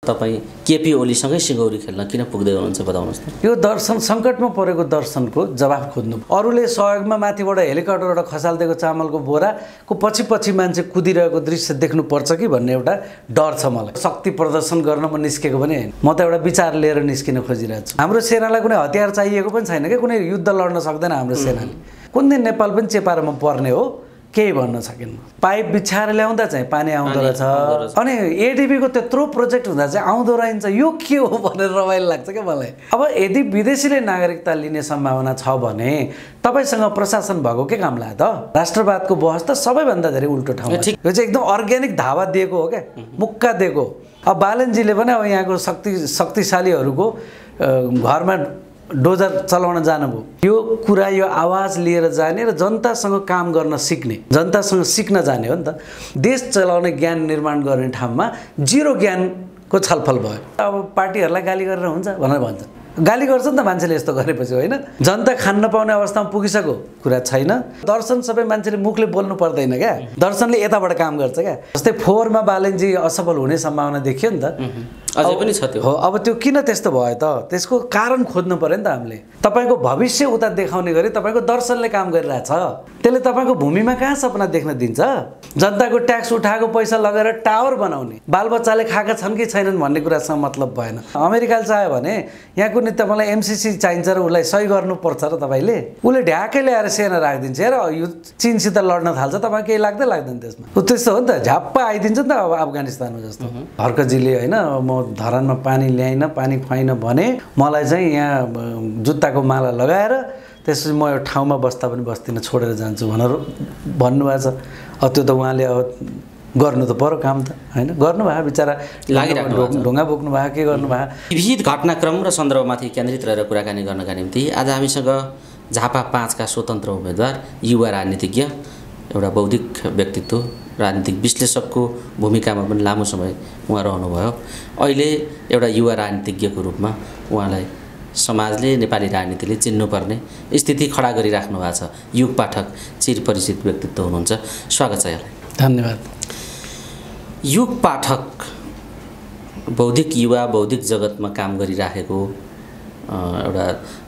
तपाईँ केपी ओलीसँगै सिङ्गौरी खेल्न किन पुग्दै हुनुहुन्छ बताउनुहोस् त। यो दर्शन सङ्कटमा परेको दर्शनको जवाफ खोज्नु। अरूले सहयोगमा माथिबाट हेलिकप्टरबाट खसालिदिएको चामलको बोराको पछि मान्छे कुदिरहेको दृश्य देख्नुपर्छ कि भन्ने एउटा डर छ मलाई। शक्ति प्रदर्शन गर्न म निस्केको पनि होइन, म त एउटा विचार लिएर निस्किन खोजिरहेको छु। हाम्रो सेनालाई कुनै हतियार चाहिएको पनि छैन क्या, कुनै युद्ध लड्न सक्दैन हाम्रो सेनाले। कुन दिन नेपाल पनि चेपारोमा पर्ने हो केही भन्न सकिन्न। पाइप बिछाएर ल्याउँदा चाहिँ पानी आउँदो रहेछ, अनि एडिबीको त्यत्रो प्रोजेक्ट हुँदा चाहिँ आउँदो रहन्छ, यो के हो भनेर रमाइलो लाग्छ क्या मलाई। अब यदि विदेशीले नागरिकता लिने सम्भावना छ भने तपाईँसँग प्रशासन भएको के काम लाग्यो त? राष्ट्रवादको बहस त सबैभन्दा धेरै उल्टो ठाउँ। यो चाहिँ एकदम अर्ग्यानिक धावा दिएको हो क्या, मुक्का दिएको। अब बालनजीले पनि अब यहाँको शक्तिशालीहरूको घरमा डोजर चलाउन जानुभयो। यो कुरा, यो आवाज लिएर जाने र जनतासँग काम गर्न सिक्ने, जनतासँग सिक्न जाने हो नि त। देश चलाउने ज्ञान निर्माण गर्ने ठाउँमा जिरो ज्ञानको छलफल भयो। अब पार्टीहरूलाई गाली गरेर हुन्छ भनेर भन्छ, गाली गर्छ नि त मान्छेले यस्तो गरेपछि, होइन? जनता खान नपाउने अवस्थामा पुगिसक्यो, कुरा छैन। दर्शन सबै मान्छेले मुखले बोल्नु पर्दैन क्या, दर्शनले यताबाट काम गर्छ क्या। जस्तै फोहोरमा बालनजी असफल हुने सम्भावना देखियो नि त, अझै पनि छ त्यो। हो, अब त्यो किन त्यस्तो भयो त? त्यसको कारण खोज्नु पर्यो नि त हामीले। तपाईँको भविष्य उता देखाउने गरी तपाईँको दर्शनले काम गरिरहेछ, त्यसले तपाईँको भूमिमा कहाँ सपना देख्न दिन्छ? जनताको ट्याक्स उठाएको पैसा लगेर टावर बनाउने, बालबच्चाले खाएका छन् कि छैनन् भन्ने कुरासँग मतलब भएन। अमेरिकाले चाह्यो भने यहाँ कुनै तपाईँलाई एमसिसी चाहिन्छ र उसलाई सही गर्नुपर्छ र तपाईँले, उसले ढ्याकै ल्याएर सेना राखिदिन्छ र यो चीनसित लड्न थाल्छ, तपाईँ केही लाग्दैन त्यसमा। त्यस्तो हो नि त, झ्याप्प आइदिन्छ नि त। अब अफगानिस्तानमा जस्तो हर्कजीले, होइन, म धरानमा पानी ल्याइन, पानी खुवाइन भने मलाई चाहिँ यहाँ जुत्ताको माला लगाएर त्यसपछि म यो ठाउँमा बस्दा पनि बस्दिनँ, छोडेर जान्छु भनेर भन्नुभएको छ। अब त्यो त उहाँले अब गर्नु त पर्यो काम त, होइन? गर्नुभयो, बिचरा लागिरहेको ढुङ्गा बोक्नु भयो, के गर्नुभयो। विविध घटनाक्रम र सन्दर्भमाथि केन्द्रित रहेर कुराकानी गर्नका निम्ति आज हामीसँग झापा 5 का स्वतन्त्र उम्मेदवार, युवा राजनीतिज्ञ, एउटा बौद्धिक व्यक्तित्व, राजनीतिक विश्लेषकको भूमिकामा पनि लामो समय उहाँ रहनुभयो। अहिले एउटा युवा राजनीतिज्ञको रूपमा उहाँलाई समाजले, नेपाली राजनीतिले चिन्नुपर्ने स्थिति खडा गरिराख्नु भएको छ। युग पाठक चिरपरिचित व्यक्तित्व हुनुहुन्छ, स्वागत छ यहाँलाई। धन्यवाद। युग पाठक बौद्धिक युवा, बौद्धिक जगतमा काम गरिराखेको, एउटा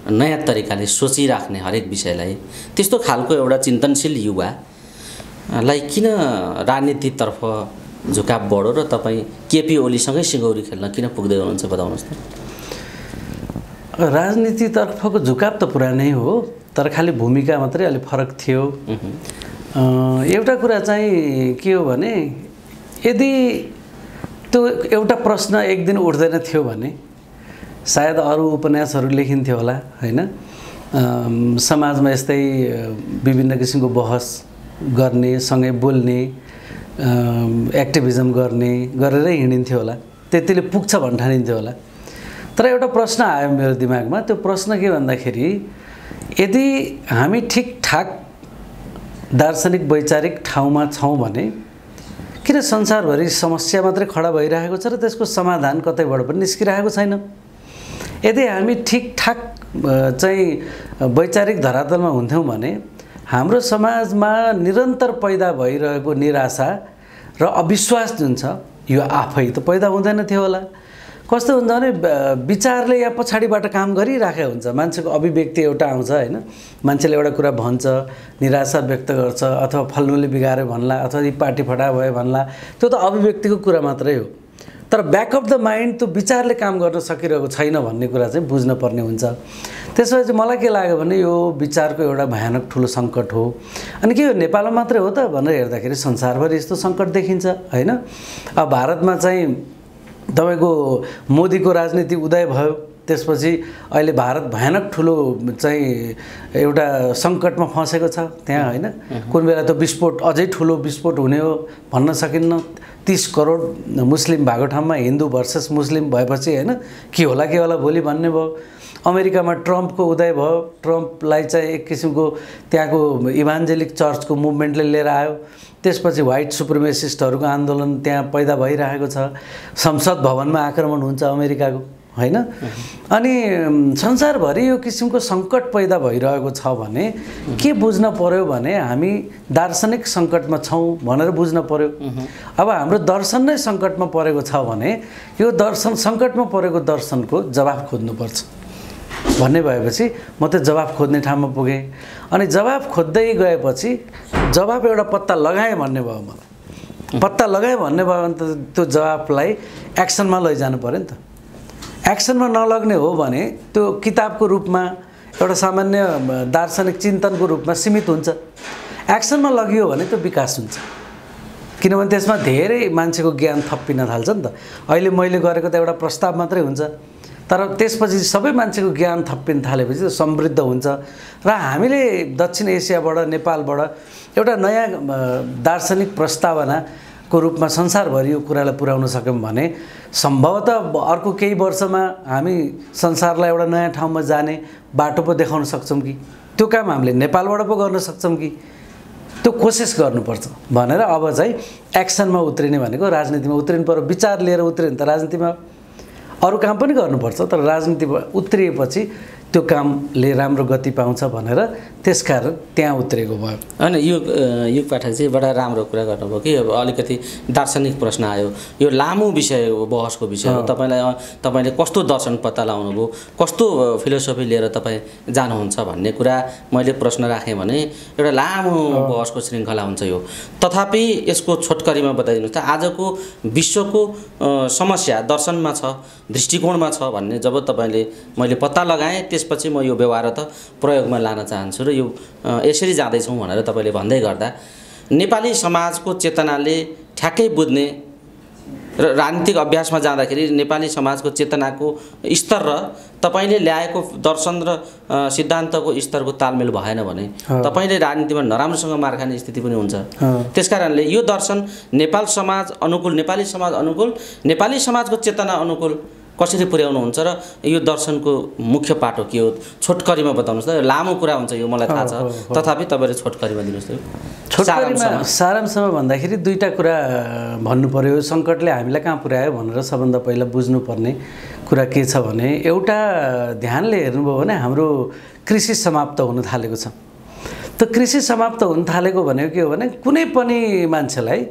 नयाँ तरिकाले सोचिराख्ने हरेक विषयलाई, त्यस्तो खालको एउटा चिन्तनशील युवालाई किन राजनीतितर्फ झुकाव बढो र तपाईँ केपी ओलीसँगै सिङ्गौरी खेल्न किन पुग्दै हुनुहुन्छ बताउनुहोस् त। राजनीतितर्फको झुकाव त पुरानै हो, तर खालि भूमिका मात्रै अलिक फरक थियो। एउटा कुरा चाहिँ के हो भने, यदि त्यो एउटा प्रश्न एक दिन उठ्दैन थियो भने सायद अरू उपन्यासहरू लेखिन्थ्यो होला, होइन? समाजमा यस्तै विभिन्न किसिमको बहस गर्ने, सँगै बोल्ने, एक्टिभिजम गरेर हिँडिन्थ्यो होला, त्यतिले पुग्छ भन्ठानिन्थ्यो होला। तर एउटा प्रश्न आयो मेरो दिमागमा। त्यो प्रश्न के भन्दाखेरि, यदि हामी ठिकठाक दार्शनिक वैचारिक ठाउँमा छौँ भने किन संसारभरि समस्या मात्रै खडा भइरहेको छ र त्यसको समाधान कतैबाट पनि निस्किरहेको छैन? यदि हामी ठिकठाक चाहिँ वैचारिक धरातलमा हुन्थ्यौँ भने हाम्रो समाजमा निरन्तर पैदा भइरहेको निराशा र अविश्वास जुन छ, यो आफै त पैदा हुँदैन थियो होला। कस्तो हुन्छ भने विचारले या पछाडिबाट काम गरिराखेको हुन्छ, मान्छेको अभिव्यक्ति एउटा आउँछ, होइन? मान्छेले एउटा कुरा भन्छ, निराशा व्यक्त गर्छ, अथवा फल्नुले बिगाऱ्यो भन्ला, अथवा यी पार्टी फटा भयो भन्ला, त्यो त अभिव्यक्तिको कुरा मात्रै हो। तर ब्याक अफ द माइन्ड त्यो विचारले काम गर्न सकिरहेको छैन भन्ने कुरा चाहिँ बुझ्न पर्ने हुन्छ। त्यसपछि मलाई के लाग्यो भने यो विचारको एउटा भयानक ठुलो सङ्कट हो। अनि के हो, नेपालमा मात्रै हो त भनेर हेर्दाखेरि संसारभरि यस्तो सङ्कट देखिन्छ, होइन? अब भारतमा चाहिँ तपाईँको मोदीको राजनीति उदय भयो, त्यसपछि अहिले भारत भयानक ठुलो चाहिँ एउटा सङ्कटमा फँसेको छ त्यहाँ, होइन? कुन बेला त विस्फोट, अझै ठुलो विस्फोट हुने हो भन्न सकिन्न। 30 करोड मुस्लिम भएको ठाउँमा हिन्दू भर्सेस मुस्लिम भएपछि, होइन, के होला भोलि भन्ने भयो। अमेरिकामा ट्रम्पको उदय भयो, ट्रम्पलाई चाहिँ एक किसिमको त्यहाँको इभान्जेलिक चर्चको मुभमेन्टले लिएर आयो। त्यसपछि व्हाइट सुप्रिमेसिस्टहरूको आन्दोलन त्यहाँ पैदा भइरहेको छ। संसद भवनमा आक्रमण हुन्छ अमेरिकाको, हैन। अनि संसारभरि यो किसिमको सङ्कट पैदा भइरहेको छ भने के बुझ्न पर्यो भने हामी दार्शनिक सङ्कटमा छौँ भनेर बुझ्न पर्यो। अब हाम्रो दर्शन नै सङ्कटमा परेको छ भने यो दर्शन सङ्कटमा परेको दर्शनको जवाफ खोज्नुपर्छ भन्ने भएपछि म त जवाफ खोज्ने ठाउँमा पुगेँ। अनि जवाफ खोज्दै गएपछि जवाफ एउटा पत्ता लगाएँ भन्ने भयो। मलाई पत्ता लगाएँ भन्ने भयो भने त त्यो जवाफलाई एक्सनमा लैजानु पऱ्यो नि त। एक्सनमा नलग्ने हो भने त्यो किताबको रूपमा एउटा सामान्य दार्शनिक चिन्तनको रूपमा सीमित हुन्छ। एक्सनमा लगियो भने त्यो विकास हुन्छ, किनभने त्यसमा धेरै मान्छेको ज्ञान थप्पिन थाल्छ नि त। अहिले मैले गरेको त एउटा प्रस्ताव मात्रै हुन्छ, तर त्यसपछि सबै मान्छेको ज्ञान थप्पिन थालेपछि त्यो समृद्ध हुन्छ र हामीले दक्षिण एसियाबाट नेपालबाट एउटा नयाँ दार्शनिक प्रस्तावनाको रूपमा संसारभरि यो कुरालाई पुर्याउन सक्यौँ भने सम्भवतः अर्को केही वर्षमा हामी संसारलाई एउटा नयाँ ठाउँमा जाने बाटो पो देखाउन सक्छौँ कि त्यो काम हामीले नेपालबाट पो गर्न सक्छौँ कि त्यो कोसिस गर्नुपर्छ भनेर अब चाहिँ एक्सनमा उत्रिने भनेको राजनीतिमा उत्रिनु पर्यो। विचार लिएर उत्रियो भने त राजनीतिमा अरू काम पनि गर्नुपर्छ, तर राजनीतिमा उत्रिएपछि त्यो कामले राम्रो गति पाउँछ भनेर त्यसकारण त्यहाँ उत्रेको भयो। होइन युग पाठक चाहिँ बडा राम्रो कुरा गर्नुभयो कि अब अलिकति दार्शनिक प्रश्न आयो, यो लामो विषय हो, बहसको विषय हो। तपाईँले कस्तो दर्शन पत्ता लगाउनुभयो, कस्तो फिलोसफी लिएर तपाईँ जानुहुन्छ भन्ने कुरा मैले प्रश्न राखेँ भने एउटा लामो बहसको श्रृङ्खला हुन्छ यो। तथापि यसको छोटकरीमा बताइदिनुहोस् त, आजको विश्वको समस्या दर्शनमा छ, दृष्टिकोणमा छ भन्ने जब मैले पत्ता लगाएँ त्यसपछि म यो व्यवहार त प्रयोगमा लान चाहन्छु र यो यसरी जाँदैछौँ भनेर तपाईँले भन्दै गर्दा नेपाली समाजको चेतनाले ठ्याक्कै बुझ्ने र राजनीतिक अभ्यासमा जाँदाखेरि नेपाली समाजको चेतनाको स्तर र तपाईँले ल्याएको दर्शन र सिद्धान्तको स्तरको तालमेल भएन भने तपाईँले राजनीतिमा नराम्रोसँग मार खाने स्थिति पनि हुन्छ। त्यसकारणले यो दर्शन नेपाली समाज अनुकूल नेपाली समाजको चेतना अनुकूल कसरी पुर्याउनुहुन्छ र यो दर्शनको मुख्य पाटो के हो छोटकरीमा बताउनुहोस् त। लामो कुरा हुन्छ यो मलाई थाहा छ, तथापि तपाईँले छोटकरीमा दिनुहोस् त। सारांशमा भन्दाखेरि दुईटा कुरा भन्नु पर्यो। सङ्कटले हामीलाई कहाँ पुर्यायो भनेर सबभन्दा पहिला बुझ्नुपर्ने कुरा के छ भने एउटा ध्यानले हेर्नुभयो भने हाम्रो कृषि समाप्त हुन थालेको छ। त कृषि समाप्त हुन थालेको भनेको के हो भने कुनै पनि मान्छेलाई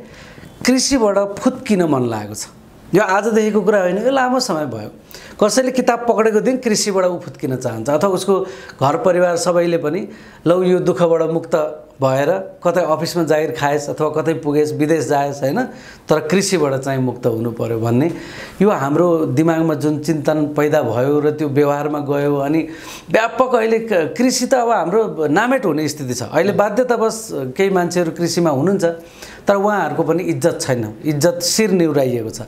कृषिबाट फुत्किन मन लागेको छ। यो आजदेखिको कुरा होइन, यो लामो समय भयो। कसैले किताब पक्रेको दिन कृषिबाट ऊ फुत्किन चाहन्छ, अथवा उसको घर परिवार सबैले पनि लौ यो दुःखबाट मुक्त भएर कतै अफिसमा जागिर खाएस् अथवा कतै पुगेस्, विदेश जाएस् होइन, तर कृषिबाट चाहिँ मुक्त हुनु पर्यो भन्ने यो हाम्रो दिमागमा जुन चिन्तन पैदा भयो र त्यो व्यवहारमा गयो। अनि व्यापक अहिले कृषि त अब हाम्रो नामेट हुने स्थिति छ। अहिले बाध्यतावश केही मान्छेहरू कृषिमा हुनुहुन्छ, तर उहाँहरूको पनि इज्जत छैन, इज्जत शिर निहुराइएको छ।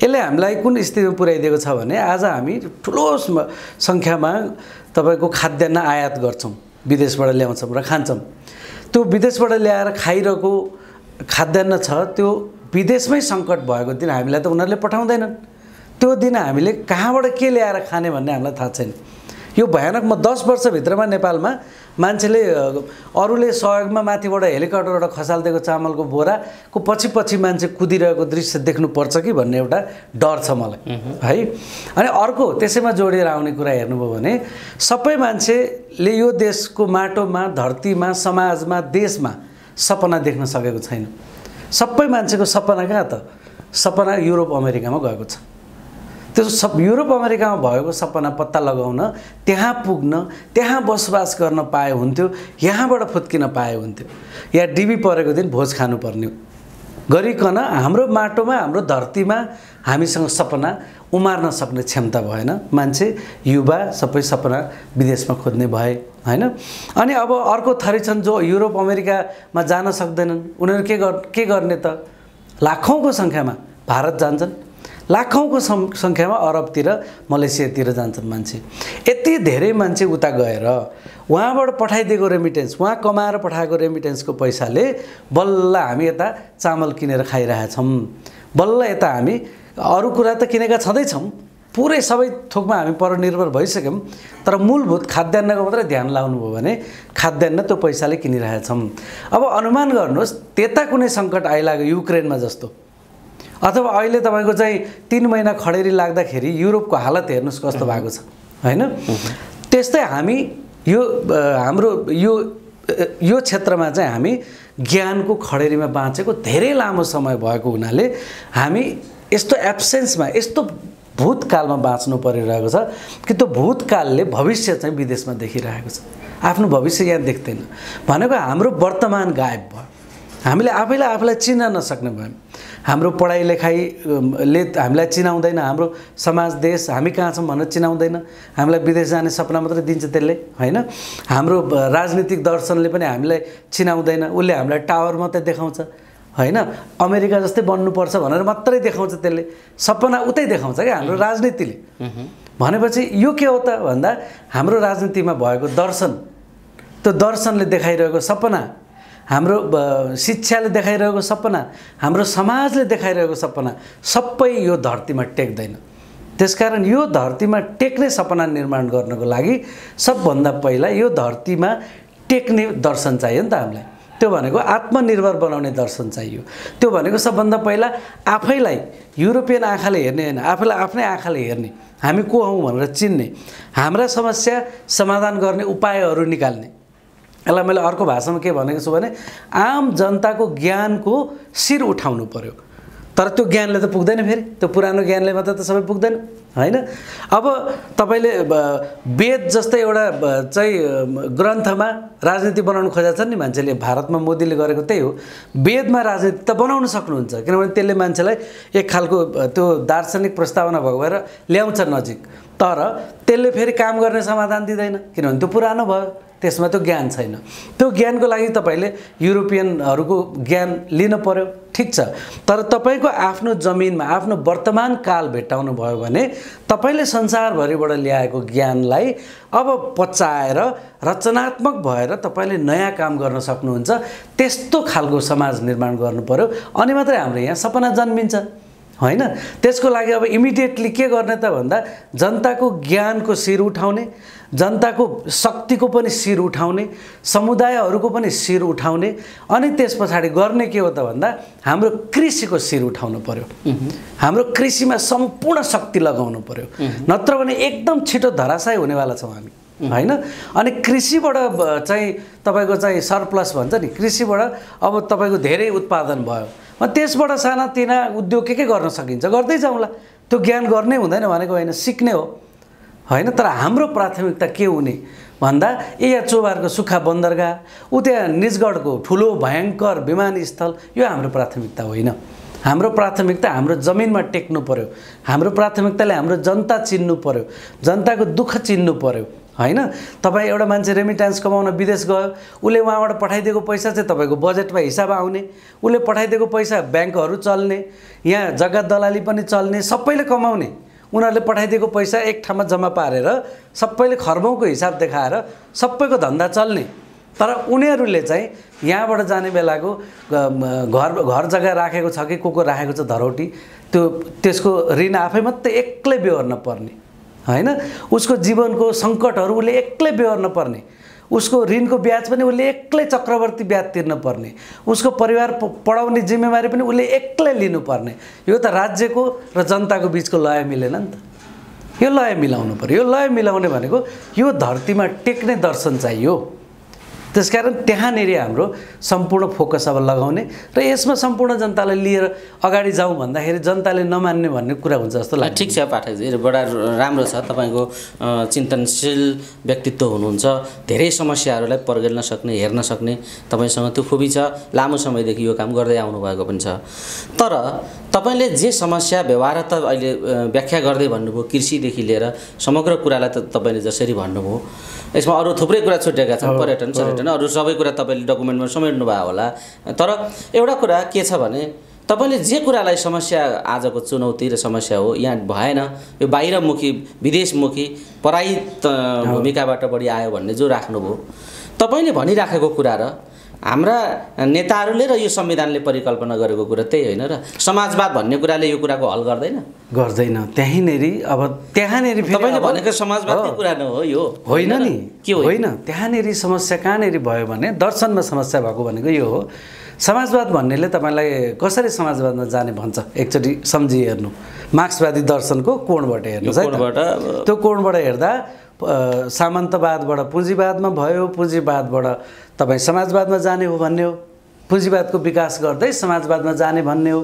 यसले हामीलाई कुन स्थितिमा पुर्याइदिएको छ भने आज हामी ठुलो सङ्ख्यामा तपाईँको खाद्यान्न आयात गर्छौँ, विदेशबाट ल्याउँछौँ र खान्छौँ। त्यो विदेशबाट ल्याएर खाइरहेको खाद्यान्न छ, त्यो विदेशमै सङ्कट भएको दिन हामीलाई त उनीहरूले पठाउँदैनन्। त्यो दिन हामीले कहाँबाट के ल्याएर खाने भन्ने हामीलाई थाहा छैन। यो भयानक। म 10 वर्षभित्रमा नेपालमा मान्छेले अरूले सहयोगमा माथिबाट हेलिकप्टरबाट खसालिदिएको चामलको बोराको पछि मान्छे कुदिरहेको दृश्य देख्नुपर्छ कि भन्ने एउटा डर छ मलाई है। अनि अर्को त्यसैमा जोडेर आउने कुरा हेर्नुभयो भने सबै मान्छेले यो देशको माटोमा, धरतीमा, समाजमा, देशमा सपना देख्न सकेको छैन। सबै मान्छेको सपना कहाँ त? सपना युरोप अमेरिकामा गएको छ। त्यो सब युरोप अमेरिकामा भएको सपना पत्ता लगाउन, त्यहाँ पुग्न, त्यहाँ बसोबास गर्न पाए हुन्थ्यो, यहाँबाट फुत्किन पाए हुन्थ्यो। या डिबी परेको दिन भोज खानुपर्ने गरिकन हाम्रो माटोमा, हाम्रो धरतीमा हामीसँग सपना उमार्न सक्ने क्षमता भएन। मान्छे युवा सबै सपना विदेशमा खोज्ने भए हैन। अनि अब अर्को थरी छन् जो युरोप अमेरिकामा जान सक्दैनन्। उनीहरू के गर्ने त? लाखौँको सङ्ख्यामा भारत जान्छन्, लाखौँको सङ्ख्यामा अरबतिर, मलेसियातिर जान्छन् मान्छे। यति धेरै मान्छे उता गएर वहाँबाट पठाइदिएको रेमिटेन्स, वहाँ कमाएर पठाएको रेमिटेन्सको पैसाले बल्ल हामी यता चामल किनेर खाइरहेछौँ, बल्ल यता हामी अरू कुरा त किनेका छँदैछौँ, पुरै सबै थोकमा हामी परनिर्भर भइसक्यौँ। तर मूलभूत खाद्यान्नको मात्रै ध्यान लाउनुभयो भने खाद्यान्न त्यो पैसाले किनिरहेछौँ। अब अनुमान गर्नुहोस् त्यता कुनै सङ्कट आइलाग्यो युक्रेनमा जस्तो, अथवा अहिले तपाईँको चाहिँ 3 महिना खडेरी लाग्दाखेरि युरोपको हालत हेर्नुहोस् कस्तो भएको छ होइन। त्यस्तै हामी यो हाम्रो यो क्षेत्रमा चाहिँ हामी ज्ञानको खडेरीमा बाँचेको धेरै लामो समय भएको हुनाले हामी यस्तो एब्सेन्समा यस्तो भूतकालमा बाँच्नु परिरहेको छ कि त्यो भूतकालले भविष्य चाहिँ विदेशमा देखिरहेको छ, आफ्नो भविष्य यहाँ देख्दैन। भनेको हाम्रो वर्तमान गायब भयो, हामीले आफैलाई चिन्न नसक्ने भयौँ। हाम्रो पढाइ लेखाइले हामीलाई चिनाउँदैन, हाम्रो समाज देश हामी कहाँ छौँ भनेर चिनाउँदैन, हामीलाई विदेश जाने सपना मात्रै दिन्छ त्यसले होइन। हाम्रो राजनीतिक दर्शनले पनि हामीलाई चिनाउँदैन, उसले हामीलाई टावर मात्रै देखाउँछ होइन। अमेरिका जस्तै बन्नुपर्छ भनेर मात्रै देखाउँछ, त्यसले सपना उतै देखाउँछ क्या हाम्रो राजनीतिले। भनेपछि यो के हो त भन्दा हाम्रो राजनीतिमा भएको दर्शन, त्यो दर्शनले देखाइरहेको सपना, हाम्रो शिक्षाले देखाइरहेको सपना, हाम्रो समाजले देखाइरहेको सपना सबै यो धरतीमा टेक्दैन। त्यसकारण यो धरतीमा टेक्ने सपना निर्माण गर्नको लागि सबभन्दा पहिला यो धरतीमा टेक्ने दर्शन चाहियो नि त हामीलाई। त्यो भनेको आत्मनिर्भर बनाउने दर्शन चाहियो। त्यो भनेको सबभन्दा पहिला आफैलाई युरोपियन आँखाले हेर्ने होइन, आफैलाई आफ्नै आँखाले हेर्ने, हामी को हौँ भनेर चिन्ने, हाम्रा समस्या समाधान गर्ने उपायहरू निकाल्ने। यसलाई मैले अर्को भाषामा के भनेको छु भने आम जनताको ज्ञानको शिर उठाउनु पर्यो। तर त्यो ज्ञानले त पुग्दैन, फेरि त्यो पुरानो ज्ञानले मात्र त सबै पुग्दैन होइन। अब तपाईँले वेद जस्तै एउटा चाहिँ ग्रन्थमा राजनीति बनाउनु खोजेको छ नि मान्छेले, भारतमा मोदीले गरेको त्यही हो। वेदमा राजनीति त बनाउन सक्नुहुन्छ, किनभने त्यसले मान्छेलाई एक खालको त्यो दार्शनिक प्रस्तावना भएको भएर ल्याउँछ नजिक, तर त्यसले फेरि काम गर्ने समाधान दिँदैन, किनभने त्यो पुरानो भयो, त्यसमा त्यो ज्ञान छैन। त्यो ज्ञानको लागि तपाईँले युरोपियनहरूको ज्ञान लिन पर्यो, ठिक छ। तर तपाईँको आफ्नो जमिनमा आफ्नो वर्तमान काल भेट्टाउनु भयो भने तपाईँले संसारभरिबाट ल्याएको ज्ञानलाई अब पचाएर रचनात्मक भएर तपाईँले नयाँ काम गर्न सक्नुहुन्छ। त्यस्तो खालको समाज निर्माण गर्नु पर्यो, अनि मात्रै हाम्रो यहाँ सपना जन्मिन्छ होइन। त्यसको लागि अब इमिडिएटली के गर्ने त भन्दा जनताको ज्ञानको शिर उठाउने, जनताको शक्तिको पनि शिर उठाउने, समुदायहरूको पनि शिर उठाउने, अनि त्यस पछाडि गर्ने के हो त भन्दा हाम्रो कृषिको शिर उठाउनु पर्यो। हाम्रो कृषिमा सम्पूर्ण शक्ति लगाउनु पर्यो, नत्र भने एकदम छिटो धराशायी हुनेवाला छौँ हामी होइन। अनि कृषिबाट चाहिँ तपाईँको चाहिँ सरप्लस भन्छ नि, कृषिबाट अब तपाईँको धेरै उत्पादन भयो, त्यसबाट सानातिना उद्योग के गर्न सकिन्छ गर्दै जाउँला। त्यो ज्ञान गर्नै हुँदैन भनेको होइन, सिक्ने हो होइन। तर हाम्रो प्राथमिकता के हुने भन्दा यहाँ चोबारको सुक्खा बन्दरगाह, त्यहाँ निजगढको ठुलो भयङ्कर विमानस्थल, यो हाम्रो प्राथमिकता होइन। हाम्रो प्राथमिकता हाम्रो जमिनमा टेक्नु पर्यो, हाम्रो प्राथमिकताले हाम्रो जनता चिन्नु पर्यो, जनताको दुःख चिन्नु पर्यो होइन। तपाईँ एउटा मान्छे रेमिट्यान्स कमाउन विदेश गयो, उसले उहाँबाट पठाइदिएको पैसा चाहिँ तपाईँको बजेटमा हिसाब आउने, उसले पठाइदिएको पैसा ब्याङ्कहरू चल्ने, यहाँ जग्गा दलाली पनि चल्ने, सबैले कमाउने। उनीहरूले पठाइदिएको पैसा एक ठाउँमा जम्मा पारेर सबैले खर्बौँको हिसाब देखाएर सबैको धन्दा चल्ने। तर उनीहरूले चाहिँ यहाँबाट जाने बेलाको घर जग्गा राखेको छ कि को राखेको छ धरौटी, त्यसको ऋण आफै मात्रै एक्लै बेहोर्न पर्ने होइन। उसको जीवनको सङ्कटहरू उसले एक्लै बेहोर्न पर्ने, उसको ऋणको ब्याज पनि उसले एक्लै चक्रवर्ती ब्याज तिर्न पर्ने, उसको परिवार पढाउने जिम्मेवारी पनि उसले एक्लै लिनुपर्ने। यो त राज्यको र जनताको बिचको लय मिलेन नि त। यो लय मिलाउनु पर्यो। यो लय मिलाउने भनेको यो धरतीमा टेक्ने दर्शन चाहियो। त्यसकारण त्यहाँनेरि हाम्रो सम्पूर्ण फोकस अब लगाउने र यसमा सम्पूर्ण जनतालाई लिएर अगाडि जाउँ भन्दाखेरि जनताले नमान्ने भन्ने कुरा हुन्छ जस्तो लाग्छ। ठिक छ पाठकजी, बडा राम्रो छ, तपाईँको चिन्तनशील व्यक्तित्व हुनुहुन्छ, धेरै समस्याहरूलाई पर्गेल्न सक्ने, हेर्न सक्ने तपाईँसँग त्यो खुबी छ, लामो समयदेखि यो काम गर्दै आउनुभएको पनि छ। तर तपाईँले जे समस्या व्यवहार त अहिले व्याख्या गर्दै भन्नुभयो, कृषिदेखि लिएर समग्र कुरालाई त तपाईँले जसरी भन्नुभयो, यसमा अरू थुप्रै कुरा छुटेका छन्, पर्यटन अरू सबै कुरा तपाईँले डकुमेन्टमा समेट्नु भयो होला। तर एउटा कुरा के छ भने तपाईँले जे कुरालाई समस्या आजको चुनौती र समस्या हो यहाँ भएन, यो बाहिरमुखी विदेशमुखी परायित भूमिकाबाट बढी आयो भन्ने जो राख्नुभयो, तपाईँले भनिराखेको कुरा र हाम्रा नेताहरूले र यो संविधानले परिकल्पना गरेको कुरा त्यही होइन र समाजवाद भन्ने कुराले यो कुराको हल गर्दैन। त्यहीँनेरि अब त्यहाँनेरि तपाईँले भनेको समाजवादकै कुरा न हो, यो होइन नि, के होइन। त्यहाँनेरि समस्या कहाँनेरि भयो भने दर्शनमा समस्या भएको भनेको यो हो। समाजवाद भन्नेले तपाईँलाई कसरी समाजवादमा जाने भन्छ एकचोटि सम्झी हेर्नु मार्क्सवादी दर्शनको कोणबाट हेर्नुहोस् है त्यो कोणबाट हेर्दा सामन्तवादबाट पुँजीवादमा भयो, पुँजीवादबाट तपाईँ समाजवादमा जाने हो भन्ने हो, पुँजीवादको विकास गर्दै समाजवादमा जाने भन्ने हो।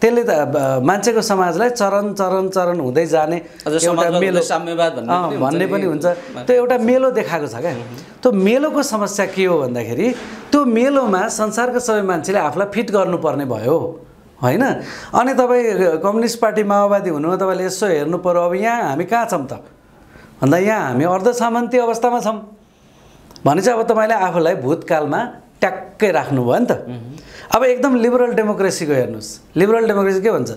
त्यसले त मान्छेको समाजलाई चरण चरण चरण हुँदै जाने एउटा मेलो भन्ने पनि हुन्छ। त्यो एउटा मेलो देखाएको छ क्या। त्यो मेलोको समस्या के हो भन्दाखेरि त्यो मेलोमा संसारका सबै मान्छेले आफूलाई फिट गर्नुपर्ने भयो होइन। अनि तपाईँ कम्युनिस्ट पार्टी माओवादी हुनुमा तपाईँले यसो हेर्नु पर्यो, अब यहाँ हामी कहाँ छौँ त भन्दा यहाँ हामी अर्धसामन्ती अवस्थामा छौँ भने चाहिँ अब तपाईँले आफूलाई भूतकालमा ट्याक्कै राख्नुभयो नि त। अब एकदम लिबरल डेमोक्रेसीको हेर्नुहोस्, लिबरल डेमोक्रेसी के भन्छ,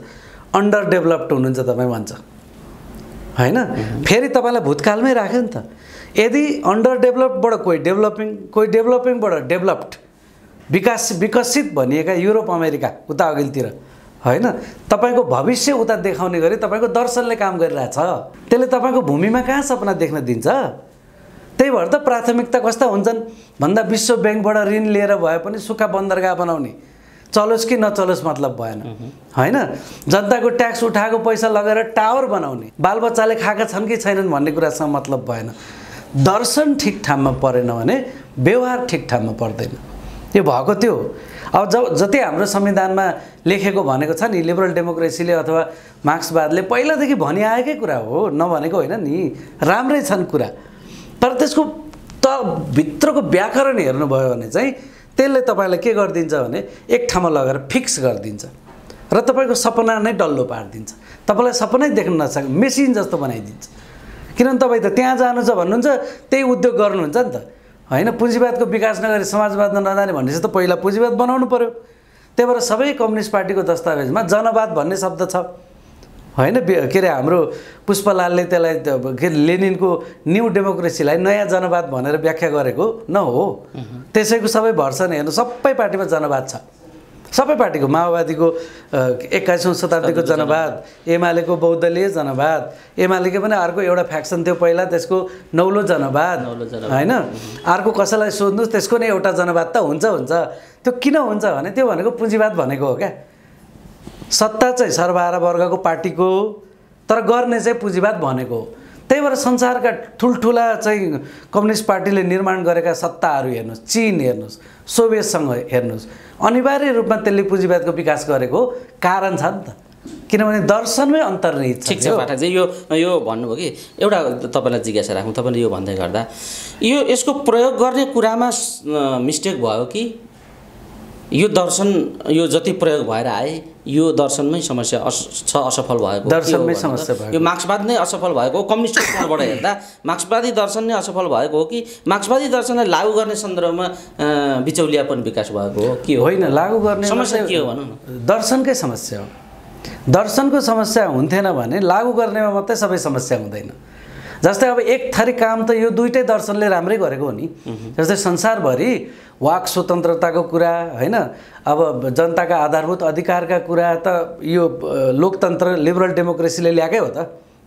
अन्डर डेभलप्ड हुनुहुन्छ तपाईँ भन्छ होइन। फेरि तपाईँलाई भूतकालमै राख्यो नि त। यदि अन्डर डेभलप्डबाट कोही डेभलपिङबाट डेभलप्ड विकसित भनिएका युरोप अमेरिका उता अघिल्तिर होइन, तपाईँको भविष्य उता देखाउने गरी तपाईँको दर्शनले काम गरिरहेछ। त्यसले तपाईँको भूमिमा कहाँ सपना देख्न दिन्छ। त्यही भएर त प्राथमिकता कस्ता हुन्छन् भन्दा विश्व ब्याङ्कबाट ऋण लिएर भए पनि सुक्खा बन्दरगाह बनाउने, चलोस् कि नचलोस् मतलब भएन होइन। जनताको ट्याक्स उठाएको पैसा लगेर टावर बनाउने, बालबच्चाले खाएका छन् कि छैनन् भन्ने कुरासँग मतलब भएन। दर्शन ठिक ठाउँमा परेन भने व्यवहार ठिक ठाउँमा पर्दैन। यो भएको त्यो अब जति हाम्रो संविधानमा लेखेको भनेको छ नि, लिबरल डेमोक्रेसीले अथवा मार्क्सवादले पहिलादेखि भनिआएकै कुरा हो, नभनेको होइन नि, राम्रै छन् कुरा। तर त्यसको त भित्रको व्याकरण हेर्नुभयो भने चाहिँ त्यसले तपाईँलाई के गरिदिन्छ भने एक ठाउँमा लगेर फिक्स गरिदिन्छ र तपाईँको सपना नै डल्लो पारिदिन्छ। तपाईँलाई सपनै देख्न नसक्ने मेसिन जस्तो बनाइदिन्छ। किनभने तपाईँ त त्यहाँ जानु छ भन्नुहुन्छ, त्यही उद्योग गर्नुहुन्छ नि त होइन। पुँजीवादको विकास नगरी समाजवादमा नजाने भनेपछि त पहिला पुँजीवाद बनाउनु पर्यो। त्यही भएर सबै कम्युनिस्ट पार्टीको दस्तावेजमा जनवाद भन्ने शब्द छ होइन। के अरे हाम्रो पुष्पलालले त्यसलाई के लेनिनको न्यू डेमोक्रेसीलाई नयाँ जनवाद भनेर व्याख्या गरेको न हो। त्यसैको सबै भर्सन हेर्नु, सबै पार्टीमा जनवाद छ। सबै पार्टीको, माओवादीको 21औं शताब्दीको जनवाद, एमालेको बौद्धलीय जनवाद, एमालेको पनि अर्को एउटा फ्याक्सन थियो पहिला, त्यसको नौलो जनवाद होइन। अर्को कसैलाई सोध्नुहोस् त्यसको नै एउटा जनवाद त हुन्छ। त्यो किन हुन्छ भने त्यो भनेको पुँजीवाद भनेको हो क्या। सत्ता चाहिँ सर्वहारा वर्गको पार्टीको, तर गर्ने चाहिँ पुँजीवाद भनेको हो। त्यही भएर संसारका ठुल्ठुला चाहिँ कम्युनिस्ट पार्टीले निर्माण गरेका सत्ताहरू हेर्नुहोस्, चीन हेर्नुहोस्, सोभियतसँग हेर्नुहोस्, अनिवार्य रूपमा त्यसले पुँजीवादको विकास गरेको कारण छ नि त। किनभने दर्शनमै अन्तर्निहित छ। ठिक छ पाठकजी, यो भन्नुभयो कि एउटा तपाईँलाई जिज्ञासा राखौँ। तपाईँले यो भन्दै गर्दा यसको प्रयोग गर्ने कुरामा मिस्टेक भयो कि यो दर्शन यो जति प्रयोग भएर आए यो दर्शनमै समस्या असफल भएको, दर्शनमै समस्या भयो, यो मार्क्सवाद नै असफल भएको, कम्युनिस्ट कोणबाट हेर्दा मार्क्सवादी दर्शन नै असफल भएको हो कि मार्क्सवादी दर्शनलाई लागू गर्ने सन्दर्भमा बिचौलियापन विकास भएको हो कि होइन? लागू गर्ने समस्या के हो भनौँ न? दर्शनकै समस्या हो। दर्शनको समस्या हुन्थेन भने लागू गर्नेमा मात्रै सबै समस्या हुँदैन। जस्तै अब एक थरी काम त यो दुईटै दर्शनले राम्रै गरेको हो नि। जस्तै संसारभरि वाक स्वतन्त्रताको कुरा होइन, अब जनताका आधारभूत अधिकारका कुरा त यो लोकतन्त्र लिबरल डेमोक्रेसीले ल्याएकै हो त।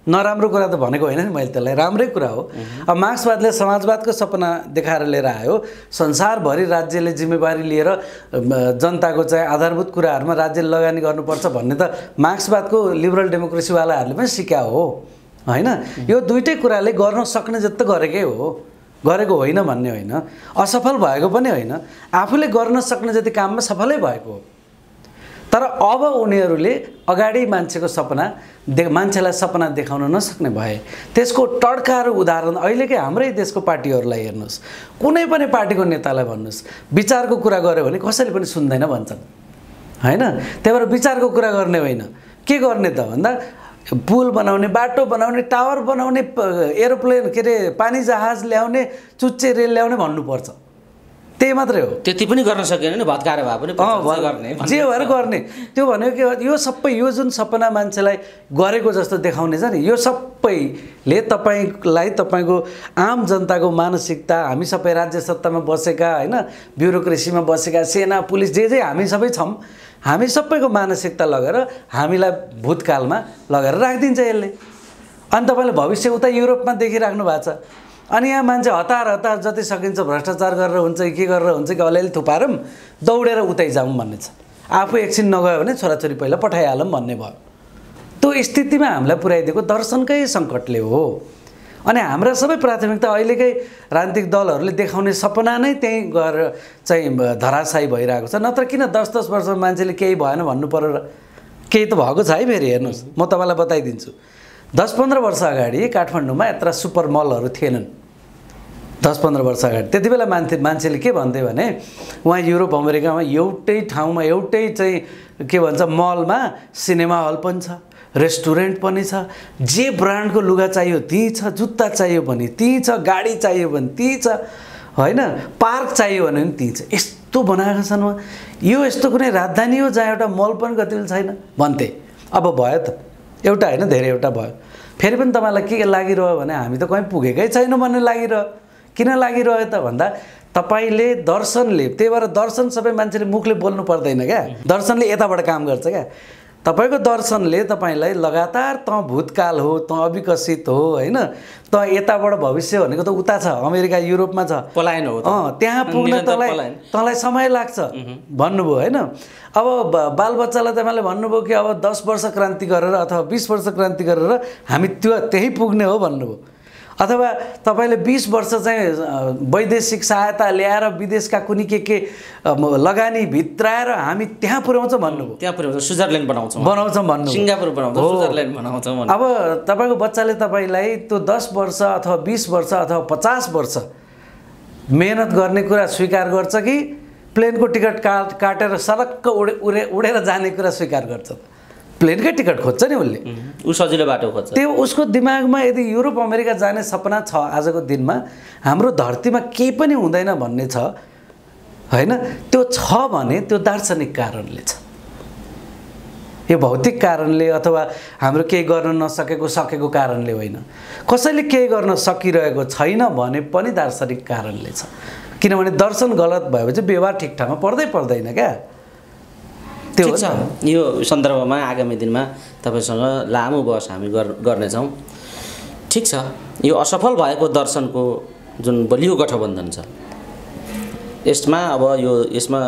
नराम्रो कुरा त भनेको होइन नि मैले, त्यसलाई राम्रै कुरा हो। अब मार्क्सवादले समाजवादको सपना देखाएर लिएर आयो। संसारभरि राज्यले जिम्मेवारी लिएर जनताको चाहिँ आधारभूत कुराहरूमा राज्यले लगानी गर्नुपर्छ भन्ने त मार्क्सवादको लिबरल डेमोक्रेसीवालाहरूले पनि सिक्या हो होइन। यो दुईटै कुराले गर्न सक्ने जस्तो गरेकै हो, गरेको होइन भन्ने होइन, असफल भएको पनि होइन, आफूले गर्न सक्ने जति काममा सफलै भएको हो। तर अब उनीहरूले अगाडि मान्छेको सपना मान्छेलाई सपना देखाउन नसक्ने भए। त्यसको टड्काहरू उदाहरण अहिलेकै हाम्रै देशको पार्टीहरूलाई हेर्नुहोस्, कुनै पनि पार्टीको नेतालाई भन्नुहोस् विचारको कुरा गर्यो भने कसैले पनि सुन्दैन भन्छन् होइन। त्यही भएर विचारको कुरा गर्ने होइन, के गर्ने त भन्दा पुल बनाउने, बाटो बनाउने, टावर बनाउने, एरोप्लेन के अरे पानी जहाज ल्याउने, चुच्चे रेल ल्याउने भन्नुपर्छ। त्यही मात्रै हो। त्यति पनि गर्न सकेन नि, भत्काएर भए पनि गर्ने, जे भएर गर्ने। त्यो भनेको के, यो सबै यो जुन सपना मान्छेलाई गरेको जस्तो देखाउने छ नि, यो सबैले तपाईँलाई तपाईँको आम जनताको मानसिकता, हामी सबै राज्य सत्तामा बसेका होइन, ब्युरोक्रेसीमा बसेका, सेना पुलिस जे हामी सबै छौँ, हामी सबैको मानसिकता लगेर हामीलाई भूतकालमा लगेर राखिदिन्छ यसले। अनि तपाईँले भविष्य उता युरोपमा देखिराख्नु भएको छ। अनि यहाँ मान्छे हतार जति सकिन्छ भ्रष्टाचार गरेर हुन्छ के गरेर हुन्छ कि अलिअलि थुपारौँ दौडेर उतै जाउँ भन्ने छ। आफू एकछिन नगयो भने छोराछोरी पहिला पठाइहालौँ भन्ने भयो। त्यो स्थितिमा हामीलाई पुर्याइदिएको दर्शनकै सङ्कटले हो। अनि हाम्रा सबै प्राथमिकता अहिलेकै राजनीतिक दलहरूले देखाउने सपना नै त्यहीँ गएर चाहिँ धराशायी भइरहेको छ। नत्र किन 10-10 वर्षमा मान्छेले केही भएन भन्नु पर्यो र? केही त भएको छ है। फेरि हेर्नुहोस्, म तपाईँलाई बताइदिन्छु, 10-15 वर्ष अगाडि काठमाडौँमा यत्र सुपर मलहरू थिएनन्। 10-15 वर्ष अगाडि त्यति बेला मान्छेले के भन्थे भने उहाँ युरोप अमेरिकामा एउटै ठाउँमा एउटै चाहिँ के भन्छ मलमा सिनेमा हल पनि छ, रेस्टुरेन्ट पनि छ, जे ब्रान्डको लुगा चाहियो त्यहीँ छ, जुत्ता चाहियो भने त्यहीँ छ, गाडी चाहियो भने त्यहीँ छ, होइन, पार्क चाहियो भने पनि त्यहीँ छ। यस्तो बनाएका छन् उहाँ। यो यस्तो कुनै राजधानी हो जहाँ एउटा मल पनि गतिविधि छैन भन्थे। अब भयो त, एउटा होइन धेरैवटा भयो। फेरि पनि तपाईँलाई के लागिरह्यो भने हामी त कहीँ पुगेकै छैन भन्ने लागिरह्यो। किन लागिरह्यो त भन्दा तपाईँले दर्शनले, त्यही भएर दर्शन सबै मान्छेले मुखले बोल्नु पर्दैन क्या, दर्शनले यताबाट काम गर्छ क्या। तपाईँको दर्शनले तपाईँलाई लगातार त भूतकाल हो, त अविकसित हो, होइन, त यताबाट भविष्य भनेको त उता छ, अमेरिका युरोपमा छ, पलायन हो। त्यहाँ पुग्न तँलाई समय लाग्छ भन्नुभयो, होइन। अब बालबच्चालाई तपाईँले भन्नुभयो कि अब 10 वर्ष क्रान्ति गरेर अथवा 20 वर्ष क्रान्ति गरेर हामी त्यही पुग्ने हो भन्नुभयो। अथवा तपाईँले 20 वर्ष चाहिँ वैदेशिक सहायता ल्याएर विदेशका कुनै के लगानी भित्राएर हामी त्यहाँ पुर्याउँछौँ भन्नुभयो। त्यहाँ पुर्याउँछ, स्विजरल्यान्ड बनाउँछौँ भन्नु, सिङ्गापुर बनाउँछौँ, स्विजरल्यान्ड बनाउँछौँ। अब तपाईँको बच्चाले तपाईँलाई त्यो 10 वर्ष अथवा 20 वर्ष अथवा 50 वर्ष मेहनत गर्ने कुरा स्वीकार गर्छ कि प्लेनको टिकट काटेर सडक्क उडेर जाने कुरा स्वीकार गर्छ? प्लेनकै टिकट खोज्छ नि उसले, ऊ सजिलो बाटो खोज्छ। त्यो उसको दिमागमा यदि युरोप अमेरिका जाने सपना छ आजको दिनमा, हाम्रो धरतीमा केही पनि हुँदैन भन्ने छ, होइन, त्यो छ भने त्यो दार्शनिक कारणले छ। यो भौतिक कारणले अथवा हाम्रो केही गर्न सकेको कारणले होइन। कसैले केही गर्न सकिरहेको छैन भने पनि दार्शनिक कारणले छ। किनभने दर्शन गलत भएपछि व्यवहार ठिक ठाउँमा पर्दैन क्या। ठिक छ, यो सन्दर्भमा आगामी दिनमा तपाईँसँग लामो बहस हामी गर्नेछौँ। ठिक छ, यो असफल भएको दर्शनको जुन बलियो गठबन्धन छ यसमा अब यसमा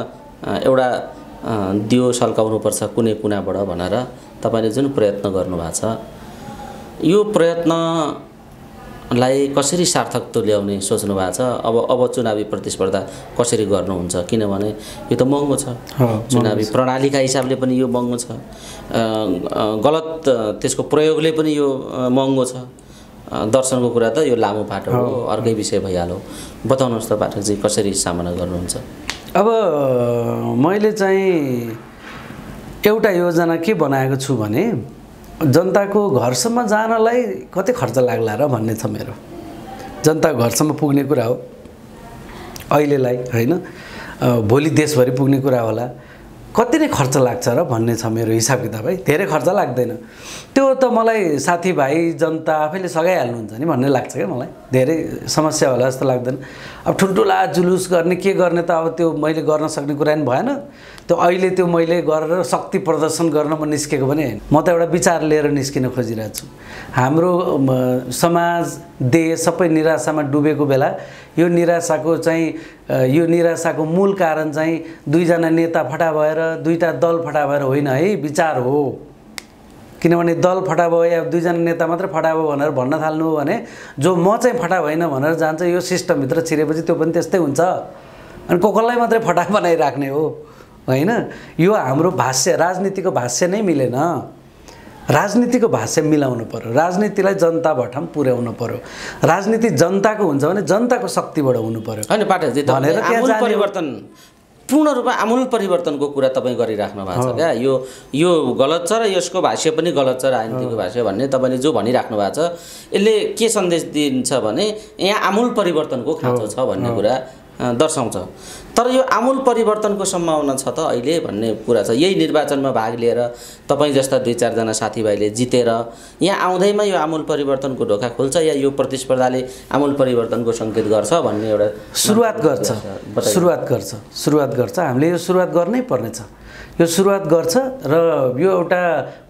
एउटा दियो सल्काउनुपर्छ कुनै कुनाबाट भनेर तपाईँले जुन प्रयत्न गर्नुभएको छ, यो प्रयत्नलाई कसरी सार्थक तुल्याउने सोच्नु भएको छ? अब चुनावी प्रतिस्पर्धा कसरी गर्नुहुन्छ? किनभने यो त महँगो छ, चुनावी प्रणालीका हिसाबले पनि यो महँगो छ, गलत त्यसको प्रयोगले पनि यो महँगो छ। दर्शनको कुरा त यो लामो बाटो हो, अर्कै विषय भइहाल्यो। बताउनुहोस् त पाठकजी, कसरी सामना गर्नुहुन्छ? अब मैले चाहिँ एउटा योजना के बनाएको छु भने जनताको घरसम्म जानलाई कति खर्च लाग्ला र भन्ने छ मेरो। जनताको घरसम्म पुग्ने कुरा हो अहिलेलाई, होइन, भोलि देशभरि पुग्ने कुरा होला, कति नै खर्च लाग्छ र भन्ने छ मेरो हिसाब किताब है। धेरै खर्च लाग्दैन, त्यो त मलाई साथीभाइ जनता आफैले सघाइहाल्नुहुन्छ नि भन्ने लाग्छ क्या मलाई। धेरै समस्या होला जस्तो लाग्दैन। अब ठुल्ठुला जुलुस गर्ने के गर्ने त अब त्यो मैले गर्न सक्ने कुरा नि भएन। त्यो अहिले त्यो मैले गरेर शक्ति प्रदर्शन गर्न म निस्केको पनि होइन। म त एउटा विचार लिएर निस्किन खोजिरहेको छु। हाम्रो समाज देश सबै निराशामा डुबेको बेला यो निराशाको मूल कारण चाहिँ दुईजना नेता फटा भएर, दुईटा दल फटा भएर होइन है, विचार हो। किनभने दल फटा भयो या दुईजना नेता मात्र फटा भयो भनेर भन्न थाल्नु हो भने जो म चाहिँ फटा भएन भनेर जान्छ, यो सिस्टमभित्र छिरेपछि त्यो पनि त्यस्तै हुन्छ। अनि कसलाई मात्रै फटा बनाइराख्ने हो, होइन। यो हाम्रो भाष्य, राजनीतिको भाष्य नै मिलेन। राजनीतिको भाष्य मिलाउनु पर्यो, राजनीतिलाई जनता भठाम पुर्याउनु पर्यो। राजनीति जनताको हुन्छ भने जनताको शक्तिबाट हुनु पर्यो। होइन पाठकजी, आमूल परिवर्तन, पूर्ण रूपमा आमूल परिवर्तनको कुरा तपाईँ गरिराख्नु भएको छ क्या। यो गलत छ र यसको भाष्य पनि गलत छ, राजनीतिको भाष्य भन्ने तपाईँले जो भनिराख्नु भएको छ यसले के सन्देश दिन्छ भने यहाँ आमूल परिवर्तनको खाँचो छ भन्ने कुरा दर्शाउँछ। तर यो आमूल परिवर्तनको सम्भावना छ त अहिले भन्ने कुरा छ। यही निर्वाचनमा भाग लिएर तपाईँ जस्ता 2-4 साथीभाइले जितेर यहाँ आउँदैमा यो आमूल परिवर्तनको ढोका खोल्छ या यो प्रतिस्पर्धाले आमूल परिवर्तनको सङ्केत गर्छ भन्ने एउटा सुरुवात गर्छ। हामीले यो सुरुवात गर्नै पर्नेछ। यो सुरुवात गर्छ र यो एउटा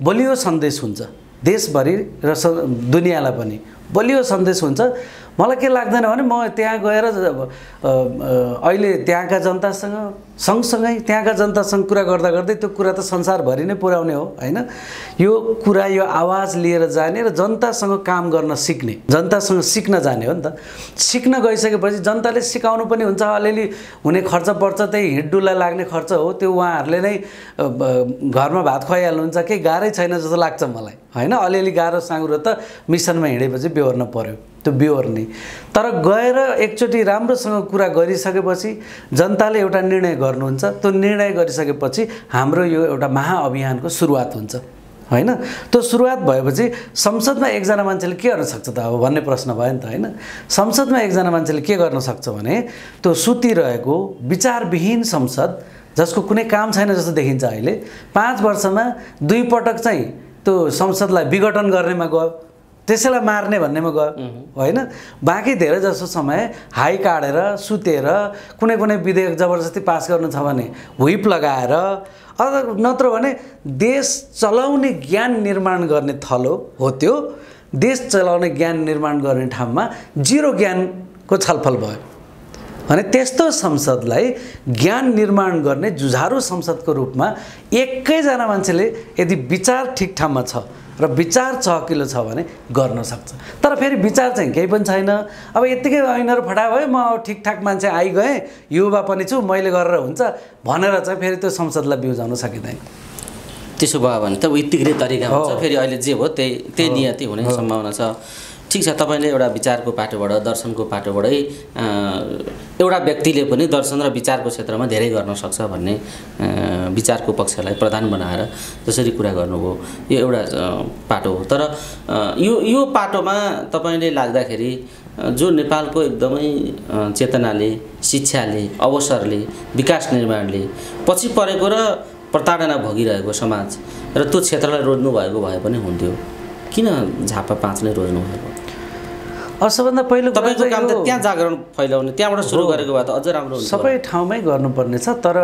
बलियो सन्देश हुन्छ देशभरि र दुनियाँलाई पनि बलियो सन्देश हुन्छ। मलाई के लाग्दैन भने म त्यहाँ गएर अहिले त्यहाँका जनतासँग सँगसँगै त्यहाँका जनतासँग कुरा गर्दा गर्दै त्यो कुरा त संसारभरि नै पुर्याउने हो हैन। यो कुरा यो आवाज लिएर जाने र जनतासँग काम गर्न सिक्ने, जनतासँग सिक्न जाने हो नि त। सिक्न गइसकेपछि जनताले सिकाउनु पनि हुन्छ। अलिअलि हुने खर्च पर्छ त्यही हिँडडुल्ला लाग्ने खर्च हो, त्यो उहाँहरूले नै घरमा भात खुवाइहाल्नुहुन्छ। केही गाह्रै छैन जस्तो लाग्छ मलाई हैन। अलिअलि गाह्रो साँगुरो त मिसनमा हिँडेपछि बेहोर्न पर्यो, त्यो बेहोर्ने। तर गएर एकचोटि राम्रोसँग कुरा गरिसकेपछि जनताले एउटा निर्णय गर्नुहुन्छ। त्यो निर्णय गरिसकेपछि हाम्रो यो एउटा महाअभियानको सुरुवात हुन्छ हैन। त्यो सुरुवात भएपछि संसदमा एकजना मान्छेले के गर्न सक्छ त अब भन्ने प्रश्न भयो नि त हैन। संसदमा एकजना मान्छेले के गर्न सक्छ भने त्यो सुतिरहेको विचारविहीन संसद जसको कुनै काम छैन जस्तो देखिन्छ अहिले, 5 वर्षमा 2 पटक चाहिँ त्यो संसदलाई विघटन गर्नेमा गयो, त्यसैलाई मार्ने भन्नेमा गयो हैन। बाँकी धेरै जसो समय हाई काटेर सुतेर कुनै कुनै विधेयक जबरजस्ती पास गर्नु छ भने व्हिप लगाएर, नत्र भने देश चलाउने ज्ञान निर्माण गर्ने थलो हो त्यो। देश चलाउने ज्ञान निर्माण गर्ने ठाउँमा जिरो ज्ञानको छलफल भयो भने त्यस्तो संसदलाई ज्ञान निर्माण गर्ने जुझारु संसदको रूपमा एकैजना मान्छेले यदि विचार ठिक ठाउँमा छ र विचार चहकिलो छ भने गर्न सक्छ। तर फेरि विचार चाहिँ केही पनि छैन। अब यत्तिकै ऐनहरू फटा भयो, म ठिकठाक मान्छे आइगएँ, युवा पनि छु, मैले गरेर हुन्छ भनेर चाहिँ फेरि त्यो संसदलाई बिउजाउन सकिँदैन। त्यसो भयो भने त यत्तिकै तरिका हुन्छ। फेरि अहिले जे हो त्यही नियति हुने सम्भावना छ। ठिक छ, तपाईँले एउटा विचारको पाटोबाट, दर्शनको पाटोबाटै एउटा व्यक्तिले पनि दर्शन र विचारको क्षेत्रमा धेरै गर्न सक्छ भन्ने विचारको पक्षलाई प्रधान बनाएर जसरी कुरा गर्नुभयो, यो एउटा पाटो हो। तर यो पाटोमा तपाईँले लाग्दाखेरि जो नेपालको एकदमै चेतनाले, शिक्षाले, अवसरले, विकास निर्माणले पछि परेको र प्रताडना भोगिरहेको समाज र त्यो क्षेत्रलाई रोज्नु भएको भए पनि हुन्थ्यो, किन झापा 5 नै रोज्नु भएको? सबभन्दा पहिलो तपाईँको काम त त्यहाँ जागरण फैलाउने, त्यहाँबाट सुरु गरेको भए त अझ राम्रो हुन्थ्यो। सबै ठाउँमै गर्नुपर्ने छ। तर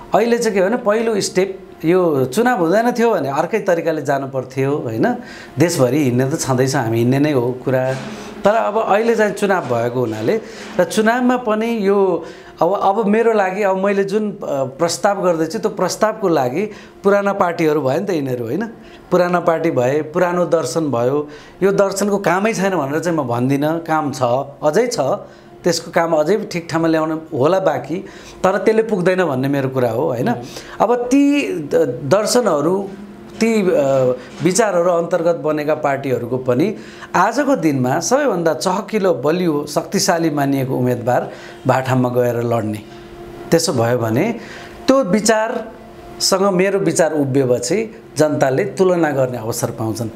अहिले चाहिँ के भने पहिलो स्टेप यो चुनाव हुँदैन थियो भने अर्कै तरिकाले जानु पर्थ्यो हैन। देशभरि हिँड्ने त छँदैछ, हामी हिँड्ने नै हो कुरा। तर अब अहिले चाहिँ चुनाव भएको हुनाले र चुनावमा पनि यो अब मेरो लागि अब मैले जुन प्रस्ताव गर्दैछु त्यो प्रस्तावको लागि पुराना पार्टीहरू भयो नि त यिनीहरू हैन। पुराना पार्टी भए, पुरानो दर्शन भयो। यो दर्शनको कामै छैन भनेर चाहिँ म भन्दिनँ, काम छ, अझै छ, त्यसको काम अझै ठिक ठाउँमा ल्याउन होला बाँकी, तर त्यसले पुग्दैन भन्ने मेरो कुरा हो हैन। अब ती दर्शनहरू, ती विचारहरू अन्तर्गत बनेका पार्टीहरूको पनि आजको दिनमा सबैभन्दा चहकिलो, बलियो, शक्तिशाली मानिएको उम्मेदवार भाटामा गएर लड्ने। त्यसो भयो भने त्यो विचारसँग मेरो विचार उभिएपछि जनताले तुलना गर्ने अवसर पाउँछन्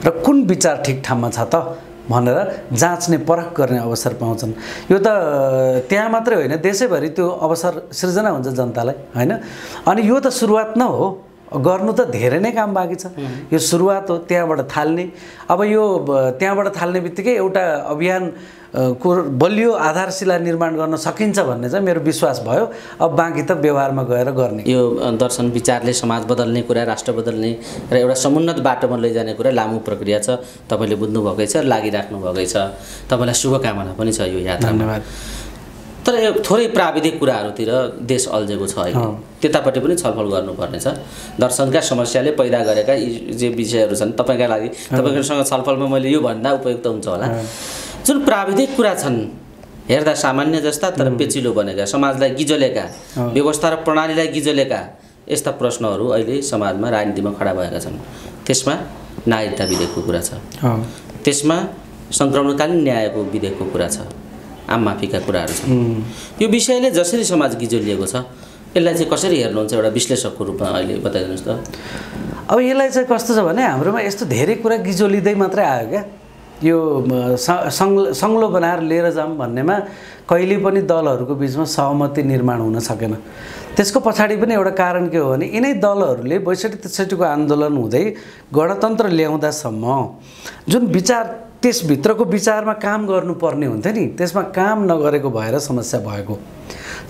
र कुन विचार ठिक ठाउँमा छ त भनेर जाँच्ने, परख गर्ने अवसर पाउँछन्। यो त त्यहाँ मात्रै होइन, देशैभरि त्यो अवसर सिर्जना हुन्छ जनतालाई हैन। अनि यो त सुरुवात न हो, गर्नु त धेरै नै काम बाँकी छ। यो सुरुवात हो, त्यहाँबाट थाल्ने। अब यो त्यहाँबाट थाल्ने बित्तिकै एउटा अभियान को बलियो आधारशिला निर्माण गर्न सकिन्छ भन्ने चाहिँ मेरो विश्वास भयो। अब बाँकी त व्यवहारमा गएर गर्ने। यो दर्शन विचारले समाज बदल्ने कुरा, राष्ट्र बदल्ने र एउटा समुन्नत बाटोमा लैजाने कुरा लामो प्रक्रिया छ। तपाईँले बुझ्नुभएकै छ, लागिराख्नु भएकै छ। तपाईँलाई शुभकामना पनि छ यो यात्रामा। धन्यवाद। तर यो थोरै प्राविधिक कुराहरूतिर देश अल्झेको छ अहिले, त्यतापट्टि पनि छलफल गर्नुपर्नेछ। दर्शनका समस्याले पैदा गरेका जे विषयहरू छन् तपाईँका लागि, तपाईँहरूसँग छलफलमा मैले यो भन्दा उपयुक्त हुन्छ होला। जुन प्राविधिक कुरा छन्, हेर्दा सामान्य जस्ता तर पेचिलो बनेका, समाजलाई गिजोलेका, व्यवस्था र प्रणालीलाई गिजोलेका यस्ता प्रश्नहरू अहिले समाजमा, राजनीतिमा खडा भएका छन्। त्यसमा नागरिकता विधेयकको कुरा छ, त्यसमा सङ्क्रमणकालीन न्यायको विधेयकको कुरा छ, आम माफीका कुराहरू छन्। यो विषयले जसरी समाज गिजोलिएको छ, यसलाई चाहिँ कसरी हेर्नुहुन्छ एउटा विश्लेषकको रूपमा अहिले बताइदिनुहोस् त। अब यसलाई चाहिँ कस्तो छ भने हाम्रोमा यस्तो धेरै कुरा गिजोलिँदै मात्रै आयो क्या। यो सङ्ग्लो बनाएर लिएर जाऊँ भन्नेमा कहिले पनि दलहरूको बिचमा सहमति निर्माण हुन सकेन। त्यसको पछाडि पनि एउटा कारण के हो भने यिनै दलहरूले 62-63को आन्दोलन हुँदै गणतन्त्र ल्याउँदासम्म जुन विचार, त्यसभित्रको विचारमा काम गर्नुपर्ने हुन्थ्यो नि, त्यसमा काम नगरेको भएर समस्या भएको।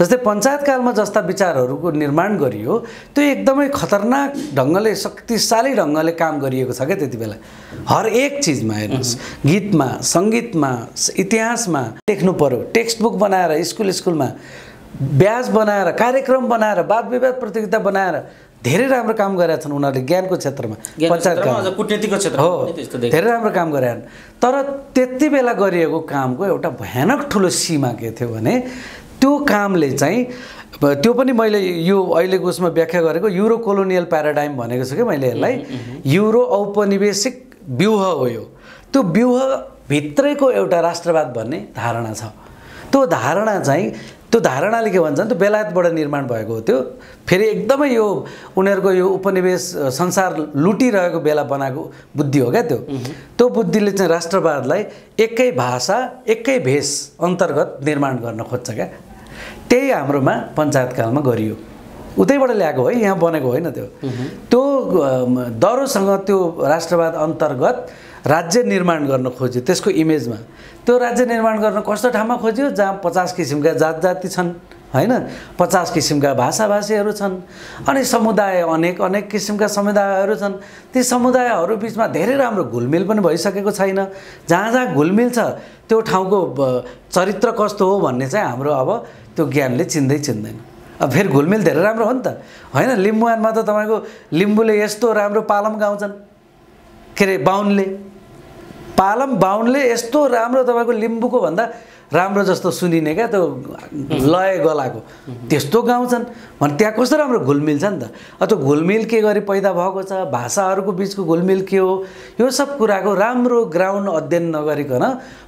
जस्तै पञ्चायतकालमा जस्ता विचारहरूको निर्माण गरियो त्यो एकदमै खतरनाक ढङ्गले शक्तिशाली ढङ्गले काम गरिएको छ क्या त्यति बेला हर एक चिजमा हेर्नुहोस् गीतमा सङ्गीतमा इतिहासमा लेख्नु पर्यो टेक्स्ट बुक बनाएर स्कुलमा ब्याज बनाएर कार्यक्रम बनाएर वाद विवाद प्रतियोगिता बनाएर धेरै राम्रो काम गरेका छन् उनीहरूले ज्ञानको क्षेत्रमा पञ्चायतका कुटनीतिको क्षेत्रमा हो धेरै राम्रो काम गरेका छन् तर त्यति बेला गरिएको कामको एउटा भयानक ठुलो सीमा के थियो भने त्यो कामले चाहिँ त्यो पनि मैले यो अहिलेको उसमा व्याख्या गरेको युरो कोलोनियल प्याराडाइम भनेको छु कि मैले यसलाई युरो औपनिवेशिक व्यूह हो यो त्यो व्यूह भित्रैको एउटा राष्ट्रवाद भन्ने धारणा छ त्यो धारणा चाहिँ त्यो धारणाले के भन्छ भने त्यो बेलायतबाट निर्माण भएको हो त्यो फेरि एकदमै यो उनीहरूको यो उपनिवेश संसार लुटिरहेको बेला बनाएको बुद्धि हो क्या त्यो बुद्धिले चाहिँ राष्ट्रवादलाई एकै भाषा एकै भेष अन्तर्गत निर्माण गर्न खोज्छ क्या त्यही हाम्रोमा पञ्चायतकालमा गरियो उतैबाट ल्याएको है यहाँ बनेको होइन त्यो दरोसँग त्यो राष्ट्रवाद अन्तर्गत राज्य निर्माण गर्न खोज्यो त्यसको इमेजमा त्यो राज्य निर्माण गर्न कस्तो ठाउँमा खोज्यो जहाँ 50 किसिमका जाति छन् हैन 50 किसिमका भाषाभाषीहरू छन् अनि समुदाय अनेक किसिमका समुदायहरू छन् ती समुदायहरू बिचमा धेरै राम्रो घुलमिल पनि भइसकेको छैन जहाँ घुलमिल छ त्यो ठाउँको चरित्र कस्तो हो भन्ने चाहिँ हाम्रो अब त्यो ज्ञानले चिन्दैन अब फेरि घुलमिल धेरै राम्रो हो नि त हैन लिम्बुवानमा त तपाईको लिम्बुले यस्तो राम्रो पालम गाउँछन् के रे बाहुनले यस्तो राम्रो तपाईको लिम्बुको भन्दा राम्रो जस्तो सुनिने क्या त्यो लय गलाको त्यस्तो गाउँछन् भने त्यहाँ कस्तो राम्रो घुलमिल छ नि त त्यो घुलमिल के गरी पैदा भएको छ भाषाहरूको बिचको घुलमिल के हो यो सब कुराको राम्रो ग्राउन्ड अध्ययन नगरिकन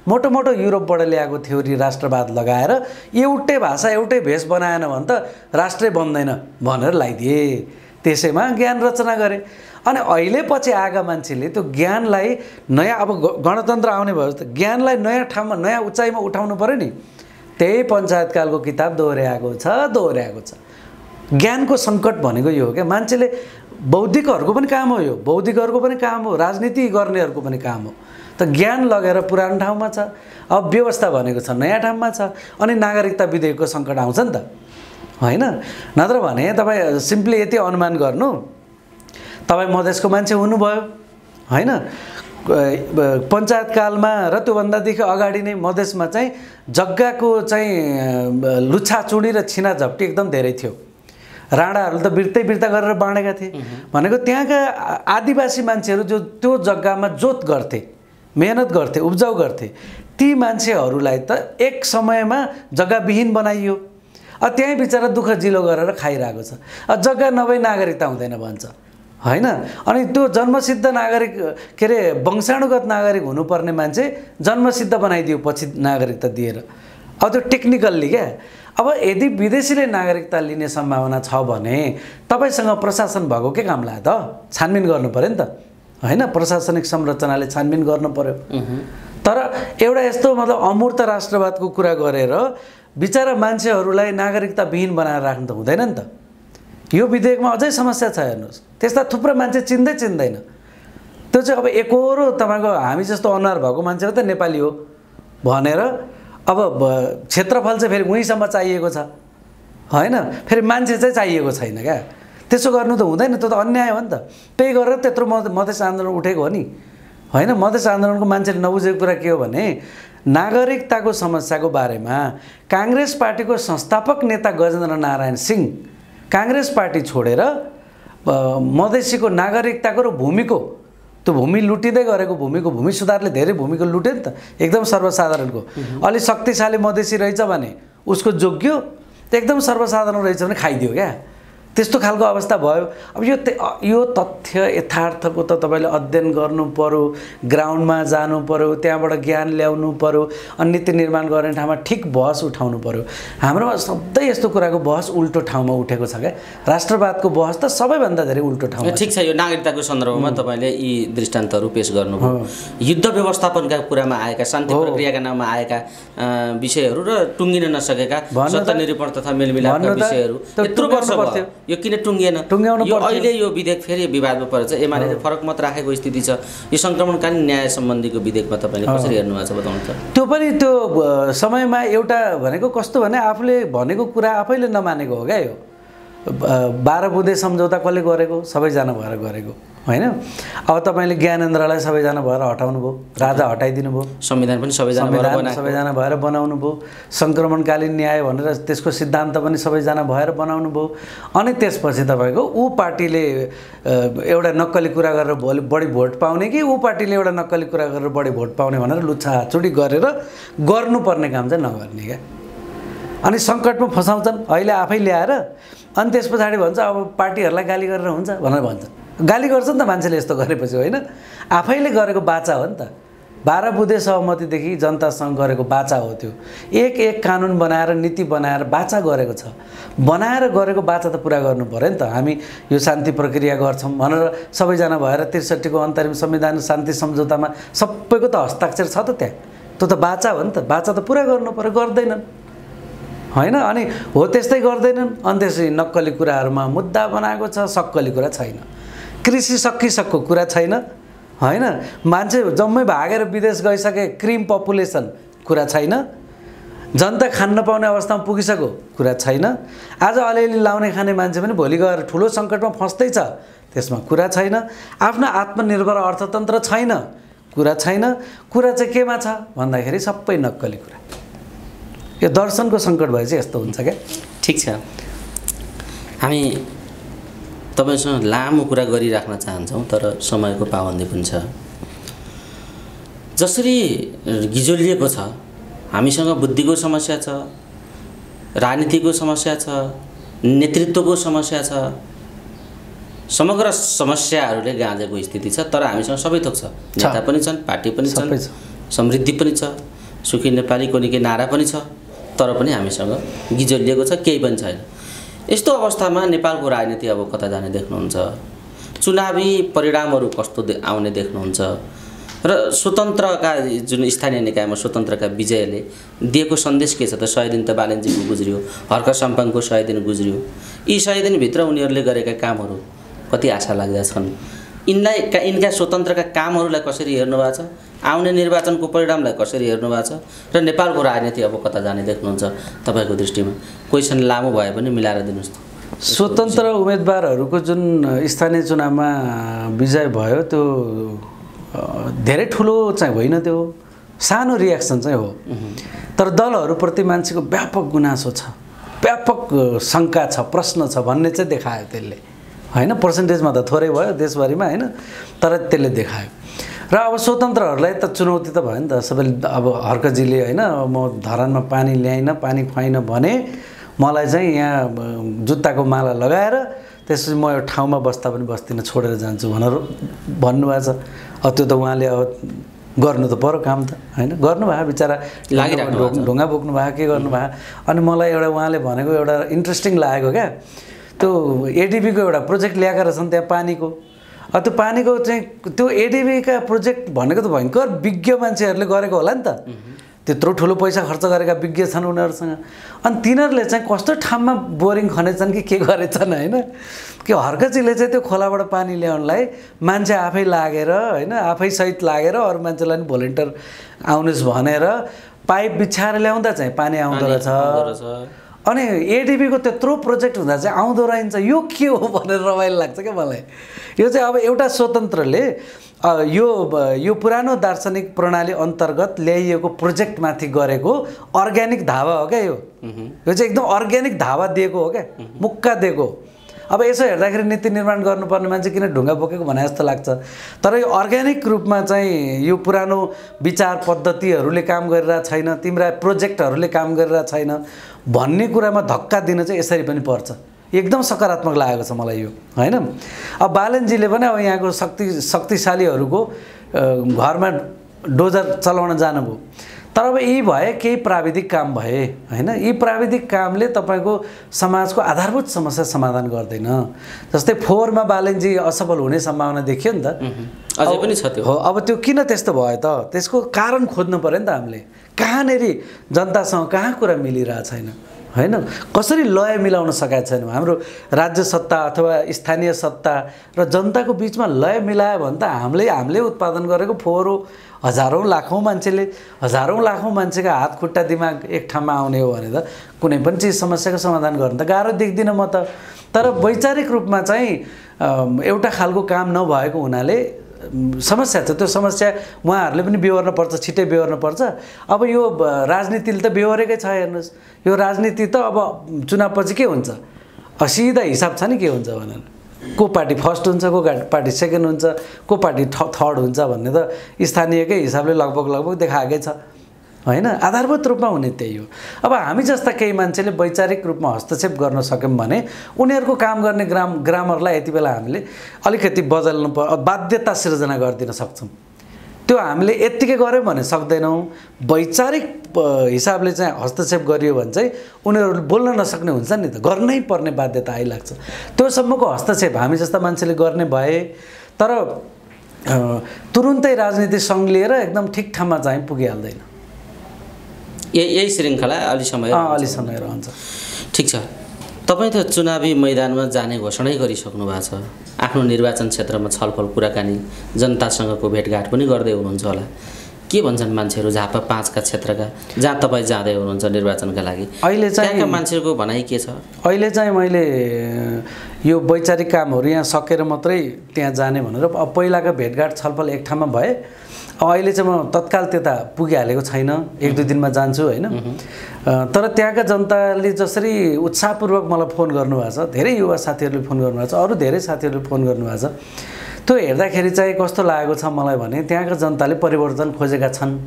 मोटो युरोपबाट ल्याएको थ्योरी राष्ट्रवाद लगाएर एउटै भाषा एउटै भेष बनाएन भने त राष्ट्रै बन्दैन भनेर लगाइदिए त्यसैमा ज्ञान रचना गरे अनि अहिले पछि आएका मान्छेले त्यो ज्ञानलाई नयाँ अब गणतन्त्र आउने भयो त ज्ञानलाई नयाँ ठाउँमा नयाँ उचाइमा उठाउनु पर्यो नि त्यही पञ्चायतकालको किताब दोहोर्याएको छ ज्ञानको सङ्कट भनेको यो हो क्या मान्छेले बौद्धिकहरूको पनि काम हो यो बौद्धिकहरूको पनि काम हो राजनीति गर्नेहरूको पनि काम हो त ज्ञान लगेर पुरानो ठाउँमा छ अब व्यवस्था भनेको छ नयाँ ठाउँमा छ अनि नागरिकता विधेयकको सङ्कट आउँछ नि त हैन नत्र भने तपाईँ सिम्पली यति अनुमान गर्नु तपाईँ मधेसको मान्छे हुनुभयो हैन पञ्चायतकालमा र त्योभन्दादेखि अगाडि नै मधेसमा चाहिँ जग्गाको चाहिँ लुच्छाचुडी र छिनाझप्टी एकदम धेरै थियो राणाहरू त बिर्ता गरेर बाँडेका थिए भनेको त्यहाँका आदिवासी मान्छेहरू जो त्यो जग्गामा जोत गर्थे मेहनत गर्थे उब्जाउ गर्थे ती मान्छेहरूलाई त एक समयमा जग्गाविहीन बनाइयो त्यही बिचरा दुःख जिलो गरेर खाइरहेको छ जग्गा नभई नागरिकता हुँदैन भन्छ हैन अनि त्यो जन्मसिद्ध नागरिक के रे वंशानुगत नागरिक हुनुपर्ने मान्छे जन्मसिद्ध बनाइदियो पछि नागरिकता दिएर अब त्यो टेक्निकल्ली क्या अब यदि विदेशीले नागरिकता लिने सम्भावना छ भने तपाईसँग प्रशासन भएको के काम लाग्यो त छानबिन गर्नु पर्यो नि त हैन प्रशासनिक संरचनाले छानबिन गर्नु पर्यो तर एउटा यस्तो मतलब अमूर्त राष्ट्रवादको कुरा गरेर बिचारा मान्छेहरूलाई नागरिकता विहीन बनाएर राख्नु त हुँदैन नि त यो विधेयकमा अझै समस्या छ हेर्नुहोस् त्यस्ता थुप्रै मान्छे चिन्दैन त्यो चाहिँ अब एकोरो तपाईको हामी जस्तो अनुहार भएको मान्छे त नेपाली हो भनेर अब क्षेत्रफल चाहिँ फेरि उहीँसम्म चाहिएको छ हैन फेरि मान्छे चाहिँ चाहिएको छैन क्या त्यसो गर्नु त हुँदैन त्यो त अन्याय हो नि त त्यही गरेर त्यत्रो मधेस आन्दोलन उठेको हो नि हैन मधेस आन्दोलनको मान्छेले नबुझेको कुरा के हो भने नागरिकताको समस्याको बारेमा कांग्रेस पार्टीको संस्थापक नेता गजेन्द्र नारायण सिंह कांग्रेस पार्टी छोडेर मधेसीको नागरिकताको र भूमिको त्यो भूमि लुटिँदै गरेको भूमि सुधारले धेरै भूमिको लुट्यो नि त एकदम सर्वसाधारणको अलि शक्तिशाली मधेसी रहेछ भने उसको जोग्यो एकदम सर्वसाधारण रहेछ भने खाइदियो क्या त्यस्तो खालको अवस्था भयो अब यो तथ्य यथार्थको त तपाईले अध्ययन गर्नु पर्यो ग्राउन्डमा जानु पर्यो त्यहाँबाट ज्ञान ल्याउनु पर्यो अनि नीति निर्माण गर्ने ठाउँमा ठिक बहस उठाउनु पर्यो हाम्रोमा सधैँ यस्तो कुराको बहस उल्टो ठाउँमा उठेको छ क्या राष्ट्रवादको बहस त सबैभन्दा धेरै उल्टो ठाउँमा ठिक छ यो नागरिकताको सन्दर्भमा तपाईले यी दृष्टान्तहरू पेश गर्नुभयो युद्ध व्यवस्थापनका कुरामा आएका शान्ति प्रक्रियाका नाममा आएका विषयहरू र टुङ्गिन नसकेका सत्ता निरूपण तथा मेलमिलापका विषयहरू यत्रो वर्ष यो किन टुङ्गिएन टुङ्ग्याउनु यो पर्थ्यो। अहिले यो विधेयक फेरि विवादमा परेछ एमाले फरक मत राखेको स्थिति छ यो सङ्क्रमणकालीन न्याय सम्बन्धीको विधेयकमा तपाईँले कसरी हेर्नु भएको छ बताउनु त त्यो पनि त्यो समयमा एउटा भनेको कस्तो भने आफूले भनेको कुरा आफैले नमानेको हो क्या यो 12 बुँदे सम्झौता कसले गरेको सबैजना भएर गरेको होइन अब तपाईँले ज्ञानेन्द्रलाई सबैजना भएर हटाउनु भयो राजा हटाइदिनु भयो संविधान पनि सबैजना भएर बनाउनु भयो सङ्क्रमणकालीन न्याय भनेर त्यसको सिद्धान्त पनि सबैजना भएर बनाउनु भयो अनि त्यसपछि तपाईँको ऊ पार्टीले एउटा नक्कली कुरा गरेर बढी भोट पाउने कि ऊ पार्टीले एउटा नक्कली कुरा गरेर बढी भोट पाउने भनेर लुच्छाचुडी गरेर गर्नुपर्ने काम चाहिँ नगर्ने क्या अनि सङ्कटमा फसाउँछन् अहिले आफै ल्याएर अनि त्यस पछाडि भन्छ अब पार्टीहरूलाई गाली गरेर हुन्छ भनेर भन्छ गाली गर्छ नि त मान्छेले यस्तो गरेपछि होइन आफैले गरेको बाचा हो नि त 12 बुँदे सहमतिदेखि जनतासँग गरेको बाचा हो त्यो एक कानुन बनाएर नीति बनाएर बाचा गरेको छ बनाएर गरेको बाचा त पुरा गर्नु पर्यो नि त हामी यो शान्ति प्रक्रिया गर्छौँ भनेर सबैजना भएर 63 को अन्तरिम संविधान शान्ति सम्झौतामा सबैको त हस्ताक्षर छ त त्यहाँ त्यो त बाचा हो नि त बाचा त पुरा गर्नु पर्यो गर्दैनन् होइन अनि हो त्यस्तै गर्दैनन् अनि त्यसै नक्कली कुराहरूमा मुद्दा बनाएको छ सक्कली कुरा छैन कृषि सकिसक्को कुरा छैन होइन मान्छे जम्मै भागेर विदेश गइसके क्रिम पपुलेसन कुरा छैन जनता खान नपाउने अवस्थामा पुगिसक्यो कुरा छैन आज अलिअलि लाउने खाने मान्छे पनि भोलि गएर ठुलो सङ्कटमा फस्दैछ त्यसमा कुरा छैन आफ्नो आत्मनिर्भर अर्थतन्त्र छैन कुरा चाहिँ केमा छ भन्दाखेरि सबै नक्कली कुरा यो दर्शनको सङ्कट भए चाहिँ यस्तो हुन्छ क्या ठिक छ हामी तपाईसँग लामो कुरा गरिराख्न चाहन्छौँ तर समयको पाबन्दी पनि छ जसरी गिजोलिएको छ हामीसँग बुद्धिको समस्या छ राजनीतिको समस्या छ नेतृत्वको समस्या छ समग्र समस्याहरूले गाँजेको स्थिति छ तर हामीसँग सबै थोक छ नेता पनि छन् पार्टी पनि छन् समृद्धि पनि छ सुखी नेपालीको निकै नारा पनि छ तर पनि हामीसँग गिजोलिएको छ केही पनि छैन यस्तो अवस्थामा नेपालको राजनीति अब कता जाने देख्नुहुन्छ चुनावी परिणामहरू कस्तो आउने देख्नुहुन्छ र स्वतन्त्रका जुन स्थानीय निकायमा स्वतन्त्रका विजयले दिएको सन्देश के छ त 100 दिन त बालेनजीको गुज्रियो हर्क सम्पङको 100 दिन गुज्रियो यी 100 दिनभित्र उनीहरूले गरेका कामहरू कति आशा लाग्दा छन् यिनका स्वतन्त्रका कामहरूलाई कसरी हेर्नु भएको छ आउने निर्वाचनको परिणामलाई कसरी हेर्नु भएको छ र नेपालको राजनीति अब कता जाने देख्नुहुन्छ तपाईको दृष्टिमा क्वेसन लामो भए पनि मिलाएर दिनुस् त स्वतन्त्र उम्मेदवारहरूको जुन स्थानीय चुनावमा विजय भयो त्यो धेरै ठुलो चाहिँ होइन त्यो सानो रियाक्सन चाहिँ हो तर दलहरूप्रति मान्छेको व्यापक गुनासो छ व्यापक शङ्का छ प्रश्न छ भन्ने चाहिँ देखायो त्यसले होइन पर्सेन्टेजमा त थोरै भयो देशभरिमा होइन तर त्यसले देखायो र अब स्वतन्त्रहरूलाई त चुनौती त भयो नि त सबैले अब हर्कजीले होइन म धरानमा पानी ल्याइन पानी खुवाइन भने मलाई चाहिँ यहाँ जुत्ताको माला लगाएर त्यसपछि म यो ठाउँमा बस्दा पनि बस्दिनँ छोडेर जान्छु भनेर भन्नुभएको छ अब त्यो त उहाँले अब गर्नु त पर्यो काम त होइन गर्नुभयो बिचरा ढुङ्गा बोक्नु भयो के गर्नुभयो अनि मलाई एउटा उहाँले भनेको एउटा इन्ट्रेस्टिङ लागेको क्या त्यो एडिबीको एउटा प्रोजेक्ट ल्याएका रहेछन् त्यहाँ पानीको त्यो पानीको चाहिँ त्यो एडिबीका प्रोजेक्ट भनेको त भयङ्कर विज्ञ मान्छेहरूले गरेको होला नि त त्यत्रो ठुलो पैसा खर्च गरेका विज्ञ छन् उनीहरूसँग अनि तिनीहरूले चाहिँ कस्तो ठाउँमा बोरिङ खनेछन् कि के गरेछन् होइन कि हर्कजीले चाहिँ त्यो खोलाबाट पानी ल्याउनलाई मान्छे आफै लागेर होइन आफै सहित लागेर अरू मान्छेलाई पनि भोलिन्टियर आउनुहोस् भनेर पाइप बिछाएर ल्याउँदा चाहिँ पानी आउँदो रहेछ अनि एडिबीको त्यत्रो प्रोजेक्ट हुँदा चाहिँ आउँदो रहेछ यो के हो भनेर रमाइलो लाग्छ क्या मलाई यो चाहिँ अब एउटा स्वतन्त्रले यो पुरानो दार्शनिक प्रणाली अन्तर्गत ल्याइएको प्रोजेक्टमाथि गरेको अर्ग्यानिक धावा हो क्या यो चाहिँ एकदम अर्ग्यानिक धावा दिएको हो क्या मुक्का दिएको अब यसो हेर्दाखेरि नीति निर्माण गर्नुपर्ने मान्छे किन ढुङ्गा बोकेको भने जस्तो लाग्छ तर यो अर्ग्यानिक रूपमा चाहिँ यो पुरानो विचार पद्धतिहरूले काम गरिरहेको छैन तिम्रा प्रोजेक्टहरूले काम गरिरहेको छैन भन्ने कुरामा धक्का दिन चाहिँ यसरी पनि पर्छ एकदम सकारात्मक लागेको छ मलाई यो हैन अब बालेनजीले पनि अब यहाँको शक्तिशालीहरूको घरमा डोजर चलाउन जानुभयो तर अब यी भए केही प्राविधिक काम भए हैन यी प्राविधिक कामले तपाईको समाजको आधारभूत समस्या समाधान गर्दैन जस्तै फोहोरमा बालेनजी असफल हुने सम्भावना देखियो नि त अझै पनि छ त्यो हो अब त्यो किन त्यस्तो भयो त त्यसको कारण खोज्नु पर्यो नि त हामीले कहाँनेरि जनतासँग कहाँ कुरा मिलिरहेको छैन होइन कसरी लय मिलाउन सकेका छैनौँ। हाम्रो राज्य सत्ता अथवा स्थानीय सत्ता र जनताको बिचमा लय मिलायो भने त हामीले उत्पादन गरेको फोहोर हजारौँ लाखौँ मान्छेले हजारौँ लाखौँ मान्छेको हात खुट्टा दिमाग एक ठाउँमा आउने हो भने त कुनै पनि चिज समस्याको समाधान गर्न त गाह्रो देख्दिनँ म त। तर वैचारिक रूपमा चाहिँ एउटा खालको काम नभएको हुनाले समस्या छ। त्यो समस्या उहाँहरूले पनि बेहोर्न पर्छ, छिट्टै बेहोर्न पर्छ। अब यो राजनीतिले त बेहोरेकै छ। हेर्नुहोस् यो राजनीति त अब चुनावपछि के हुन्छ, सिधा हिसाब छ नि के हुन्छ भनेर, को पार्टी फर्स्ट हुन्छ, को पार्टी सेकेन्ड हुन्छ, को पार्टी थर्ड हुन्छ भन्ने त स्थानीयकै हिसाबले लगभग देखाएकै छ होइन। आधारभूत रूपमा हुने त्यही हो। अब हामी जस्ता केही मान्छेले वैचारिक रूपमा हस्तक्षेप गर्न सक्यौँ भने उनीहरूको काम गर्ने ग्रामरलाई यति बेला हामीले अलिकति बदल्नु बाध्यता सिर्जना गरिदिन सक्छौँ। त्यो हामीले यत्तिकै गऱ्यौँ भने सक्दैनौँ। वैचारिक हिसाबले चाहिँ हस्तक्षेप गरियो भने चाहिँ उनीहरूले बोल्न नसक्ने हुन्छ नि त, गर्नै पर्ने बाध्यता आइलाग्छ। त्योसम्मको हस्तक्षेप हामी जस्ता मान्छेले गर्ने भए तर तुरुन्तै राजनीति सङ्घ लिएर एकदम ठिक ठाउँमा चाहिँ पुगिहाल्दैन। यही श्रृङ्खला अलि समय रहन्छ। ठिक छ। तपाईँ त चुनावी मैदानमा जाने घोषणै गरिसक्नु भएको छ। आफ्नो निर्वाचन क्षेत्रमा छलफल कुराकानी जनतासँगको भेटघाट पनि गर्दै हुनुहुन्छ होला। के भन्छन् मान्छेहरू झापा 5 का क्षेत्रका जहाँ तपाईँ जाँदै हुनुहुन्छ निर्वाचनका लागि? अहिले चाहिँ मान्छेहरूको भनाइ के छ? अहिले चाहिँ मैले यो वैचारिक कामहरू यहाँ सकेर मात्रै त्यहाँ जाने भनेर पहिलाको भेटघाट छलफल एक ठाउँमा भए। अहिले चाहिँ म तत्काल त्यता पुगिहालेको छैन, 1-2 दिनमा जान्छु होइन। तर त्यहाँका जनताले जसरी उत्साहपूर्वक मलाई फोन गर्नुभएको छ, धेरै युवा साथीहरूले फोन गर्नुभएको छ, अरू धेरै साथीहरूले फोन गर्नुभएको छ, त्यो हेर्दाखेरि चाहिँ कस्तो लागेको छ मलाई भने त्यहाँका जनताले परिवर्तन खोजेका छन्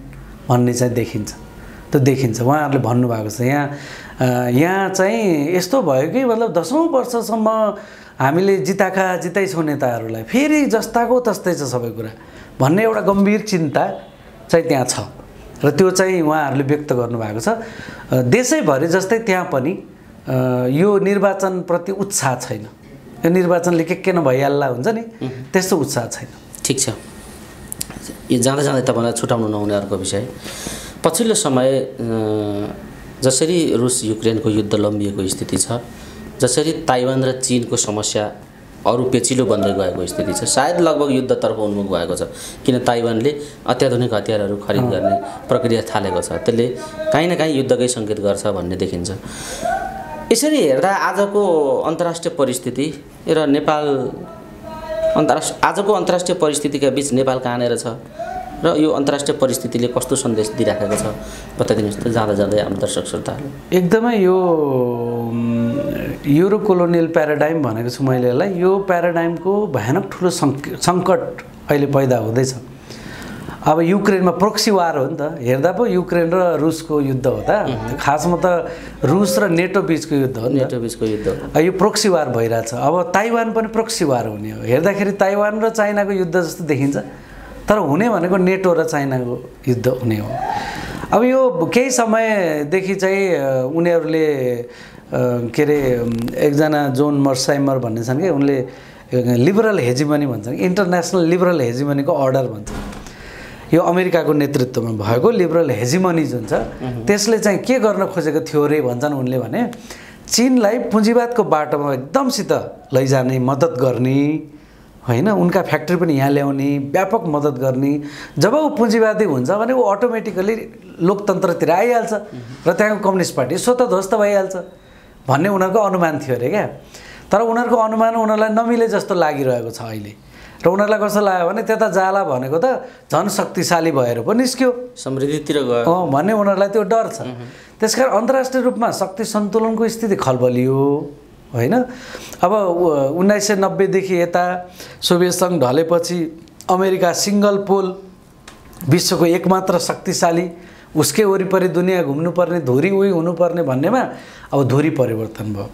भन्ने चाहिँ देखिन्छ। त्यो देखिन्छ। उहाँहरूले भन्नुभएको छ यहाँ चाहिँ यस्तो भयो कि मतलब 10औं वर्षसम्म हामीले जिताइ छौँ नेताहरूलाई, फेरि जस्ताको तस्तै छ सबै कुरा भन्ने एउटा गम्भीर चिन्ता चाहिँ त्यहाँ छ र त्यो चाहिँ उहाँहरूले व्यक्त गर्नुभएको छ। देशैभरि जस्तै त्यहाँ पनि यो निर्वाचनप्रति उत्साह छैन। यो निर्वाचनले के नभइहाल्ला हुन्छ नि, त्यस्तो उत्साह छैन। ठिक छ। यो जाँदै तपाईँलाई छुटाउनु नहुने अर्को विषय, पछिल्लो समय जसरी रुस युक्रेनको युद्ध लम्बिएको स्थिति छ, जसरी ताइवान र चीनको समस्या अरू पेचिलो बन्दै गएको स्थिति छ, सायद लगभग युद्धतर्फ उन्मुख भएको छ। किन ताइवानले अत्याधुनिक हतियारहरू खरिद गर्ने प्रक्रिया थालेको छ, त्यसले काहीँ न काहीँ युद्धकै सङ्केत गर्छ भन्ने देखिन्छ। यसरी हेर्दा आजको अन्तर्राष्ट्रिय परिस्थिति र नेपाल आजको अन्तर्राष्ट्रिय परिस्थितिका बीच नेपाल कहाँनिर छ र यो अन्तर्राष्ट्रिय परिस्थितिले कस्तो सन्देश दिइराखेको छ बताइदिनुहोस् त जाँदै आम दर्शक श्रोताहरू। एकदमै यो युरो कोलोनियल प्याराडाइम भनेको छु मैले यसलाई। यो प्याराडाइमको भयानक ठुलो सङ्कट अहिले पैदा हुँदैछ। अब युक्रेनमा प्रोक्सी वार हो नि त। हेर्दा पो युक्रेन र रुसको युद्ध हो त, खासमा त रुस र नेटो बिचको युद्ध हो नि त। नेटो बिचको युद्ध यो प्रोक्सी वार भइरहेछ। अब ताइवान पनि प्रोक्सी वार हुने हो। हेर्दाखेरि ताइवान र चाइनाको युद्ध जस्तो देखिन्छ, तर हुने भनेको नेटो र चाइनाको युद्ध हुने हो। अब यो केही समयदेखि चाहिँ उनीहरूले के अरे एकजना जोन मर्साइमर भन्ने छन् कि, उनले लिबरल हेजिमनी भन्छन्, इन्टरनेसनल लिबरल हेजिमनीको अर्डर भन्छन्। यो अमेरिकाको नेतृत्वमा भएको लिबरल हेजिमनी जुन छ त्यसले चाहिँ के गर्न खोजेको थियो रे भन्छन् उनले भने चीनलाई पुँजीवादको बाटोमा एकदमसित लैजाने, मद्दत गर्ने होइन, उनका फ्याक्ट्री पनि यहाँ ल्याउने, व्यापक मद्दत गर्ने। जब ऊ पुँजीवादी हुन्छ भने ऊ अटोमेटिकली लोकतन्त्रतिर आइहाल्छ र त्यहाँको कम्युनिस्ट पार्टी स्वतः ध्वस्त भइहाल्छ भन्ने उनीहरूको अनुमान थियो अरे क्या। तर उनीहरूको अनुमान उनीहरूलाई नमिले जस्तो लागिरहेको छ अहिले। र उनीहरूलाई कस्तो लाग्यो भने त्यता जाला भनेको त झन् शक्तिशाली भएर पो निस्क्यो, समृद्धितिर गयो भन्ने उनीहरूलाई त्यो डर छ। त्यसकारण अन्तर्राष्ट्रिय रूपमा शक्ति सन्तुलनको स्थिति खलबलियो होइन। अब 1990 देखि यता सोभियत सङ्घ ढलेपछि अमेरिका सिङ्गल पोल विश्वको एकमात्र शक्तिशाली, उसकै वरिपरि दुनियाँ घुम्नुपर्ने, धुरी उही हुनुपर्ने भन्नेमा अब धुरी परिवर्तन भयो।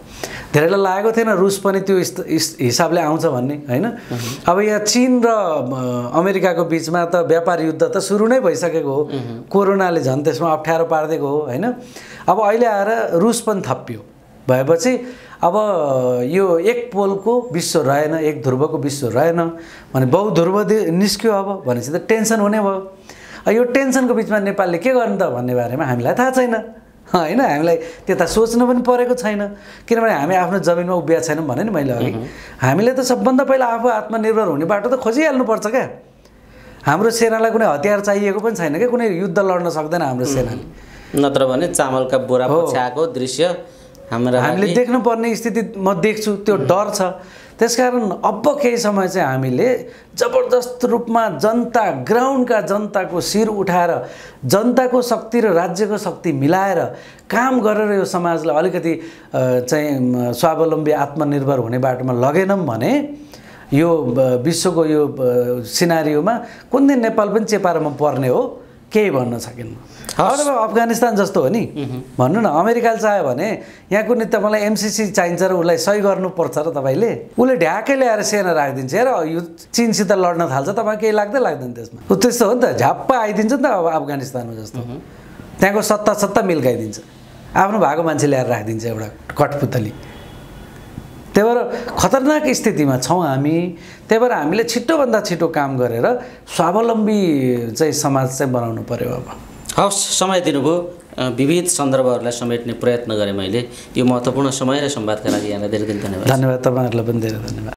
धेरैलाई लागेको थिएन रुस पनि त्यो हिसाबले आउँछ भन्ने होइन। अब यहाँ चीन र अमेरिकाको बिचमा त व्यापार युद्ध त सुरु नै भइसकेको हो, कोरोनाले झन् त्यसमा अप्ठ्यारो पारिदिएको हो होइन। अब अहिले आएर रुस पनि थपियो भएपछि अब यो एक पोलको विश्व रहेन, एक ध्रुवको विश्व रहेन भने बहुध्रुव निस्क्यो। अब भनेपछि त टेन्सन हुने भयो। यो टेन्सनको बिचमा नेपालले के गर्नु त भन्ने बारेमा हामीलाई थाहा छैन होइन हामीलाई त्यता सोच्नु पनि परेको छैन किनभने हामी आफ्नो जमिनमा उभिया छैनौँ भने नि मैले अघि हामीले त सबभन्दा पहिला आफू आत्मनिर्भर हुने बाटो त खोजिहाल्नुपर्छ क्या हाम्रो सेनालाई कुनै हतियार चाहिएको पनि छैन क्या कुनै युद्ध लड्न सक्दैन हाम्रो सेनाले नत्र भने चामलका बोरा पछ्याएको दृश्य हामीले देख्नुपर्ने स्थिति म देख्छु त्यो डर छ त्यसकारण अब केही समय चाहिँ हामीले जबरजस्त रूपमा जनता ग्राउन्डका जनताको शिर उठाएर जनताको शक्ति र राज्यको शक्ति मिलाएर काम गरेर यो समाजलाई अलिकति चाहिँ स्वावलम्बी आत्मनिर्भर हुने बाटोमा लगेनौँ भने यो विश्वको यो सिनारियोमा कुन दिन नेपाल पनि चेपारोमा पर्ने हो केही भन्न सकिन्न अथवा अफगानिस्तान जस्तो हो नि भन्नु न अमेरिकाले चाह्यो भने यहाँ कुनै तपाईँलाई एमसिसी चाहिन्छ र उसलाई सही गर्नुपर्छ र तपाईँले उसले ढ्याकै ल्याएर सेना राखिदिन्छ र यो चीनसित लड्न थाल्छ तपाईँ केही लाग्दैन त्यसमा त्यस्तो हो नि त झ्याप्प आइदिन्छ नि त अब अफगानिस्तानमा जस्तो त्यहाँको सत्ता मिल्काइदिन्छ आफ्नो भएको मान्छे ल्याएर राखिदिन्छ एउटा कठपुतली त्यही भएर खतरनाक स्थितिमा छौँ हामी त्यही भएर हामीले छिटोभन्दा छिटो काम गरेर स्वावलम्बी चाहिँ समाज चाहिँ बनाउनु पर्यो अब हवस् समय दिनुभयो विविध सन्दर्भहरूलाई समेट्ने प्रयत्न गरेँ मैले यो महत्त्वपूर्ण समय र संवादका लागि यहाँलाई धेरै धेरै धन्यवाद तपाईँहरूलाई पनि धेरै धन्यवाद